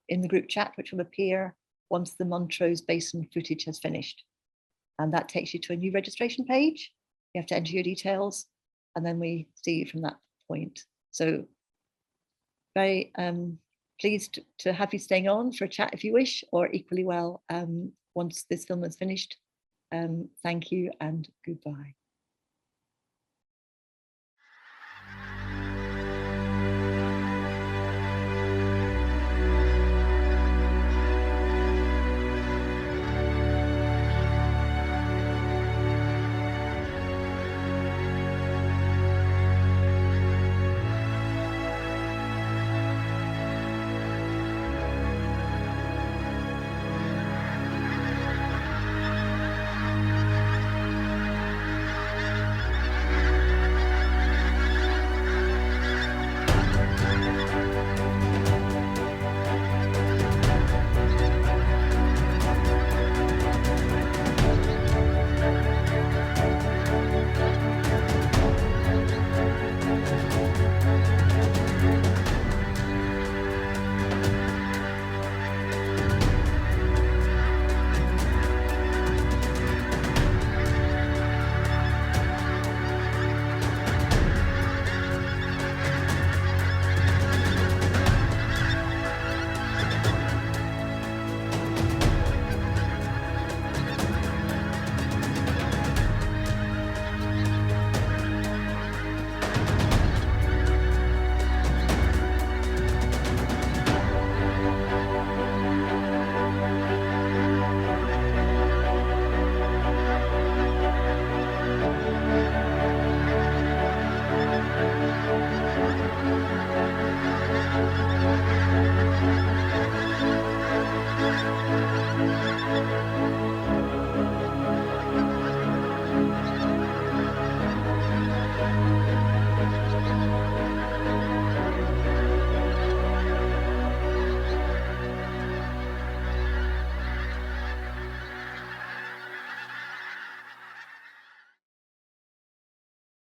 S1: in the group chat, which will appear once the Montrose Basin footage has finished. And that takes you to a new registration page. You have to enter your details, and then we see you from that point. So very pleased to have you staying on for a chat if you wish, or equally well, once this film is finished. Thank you and goodbye.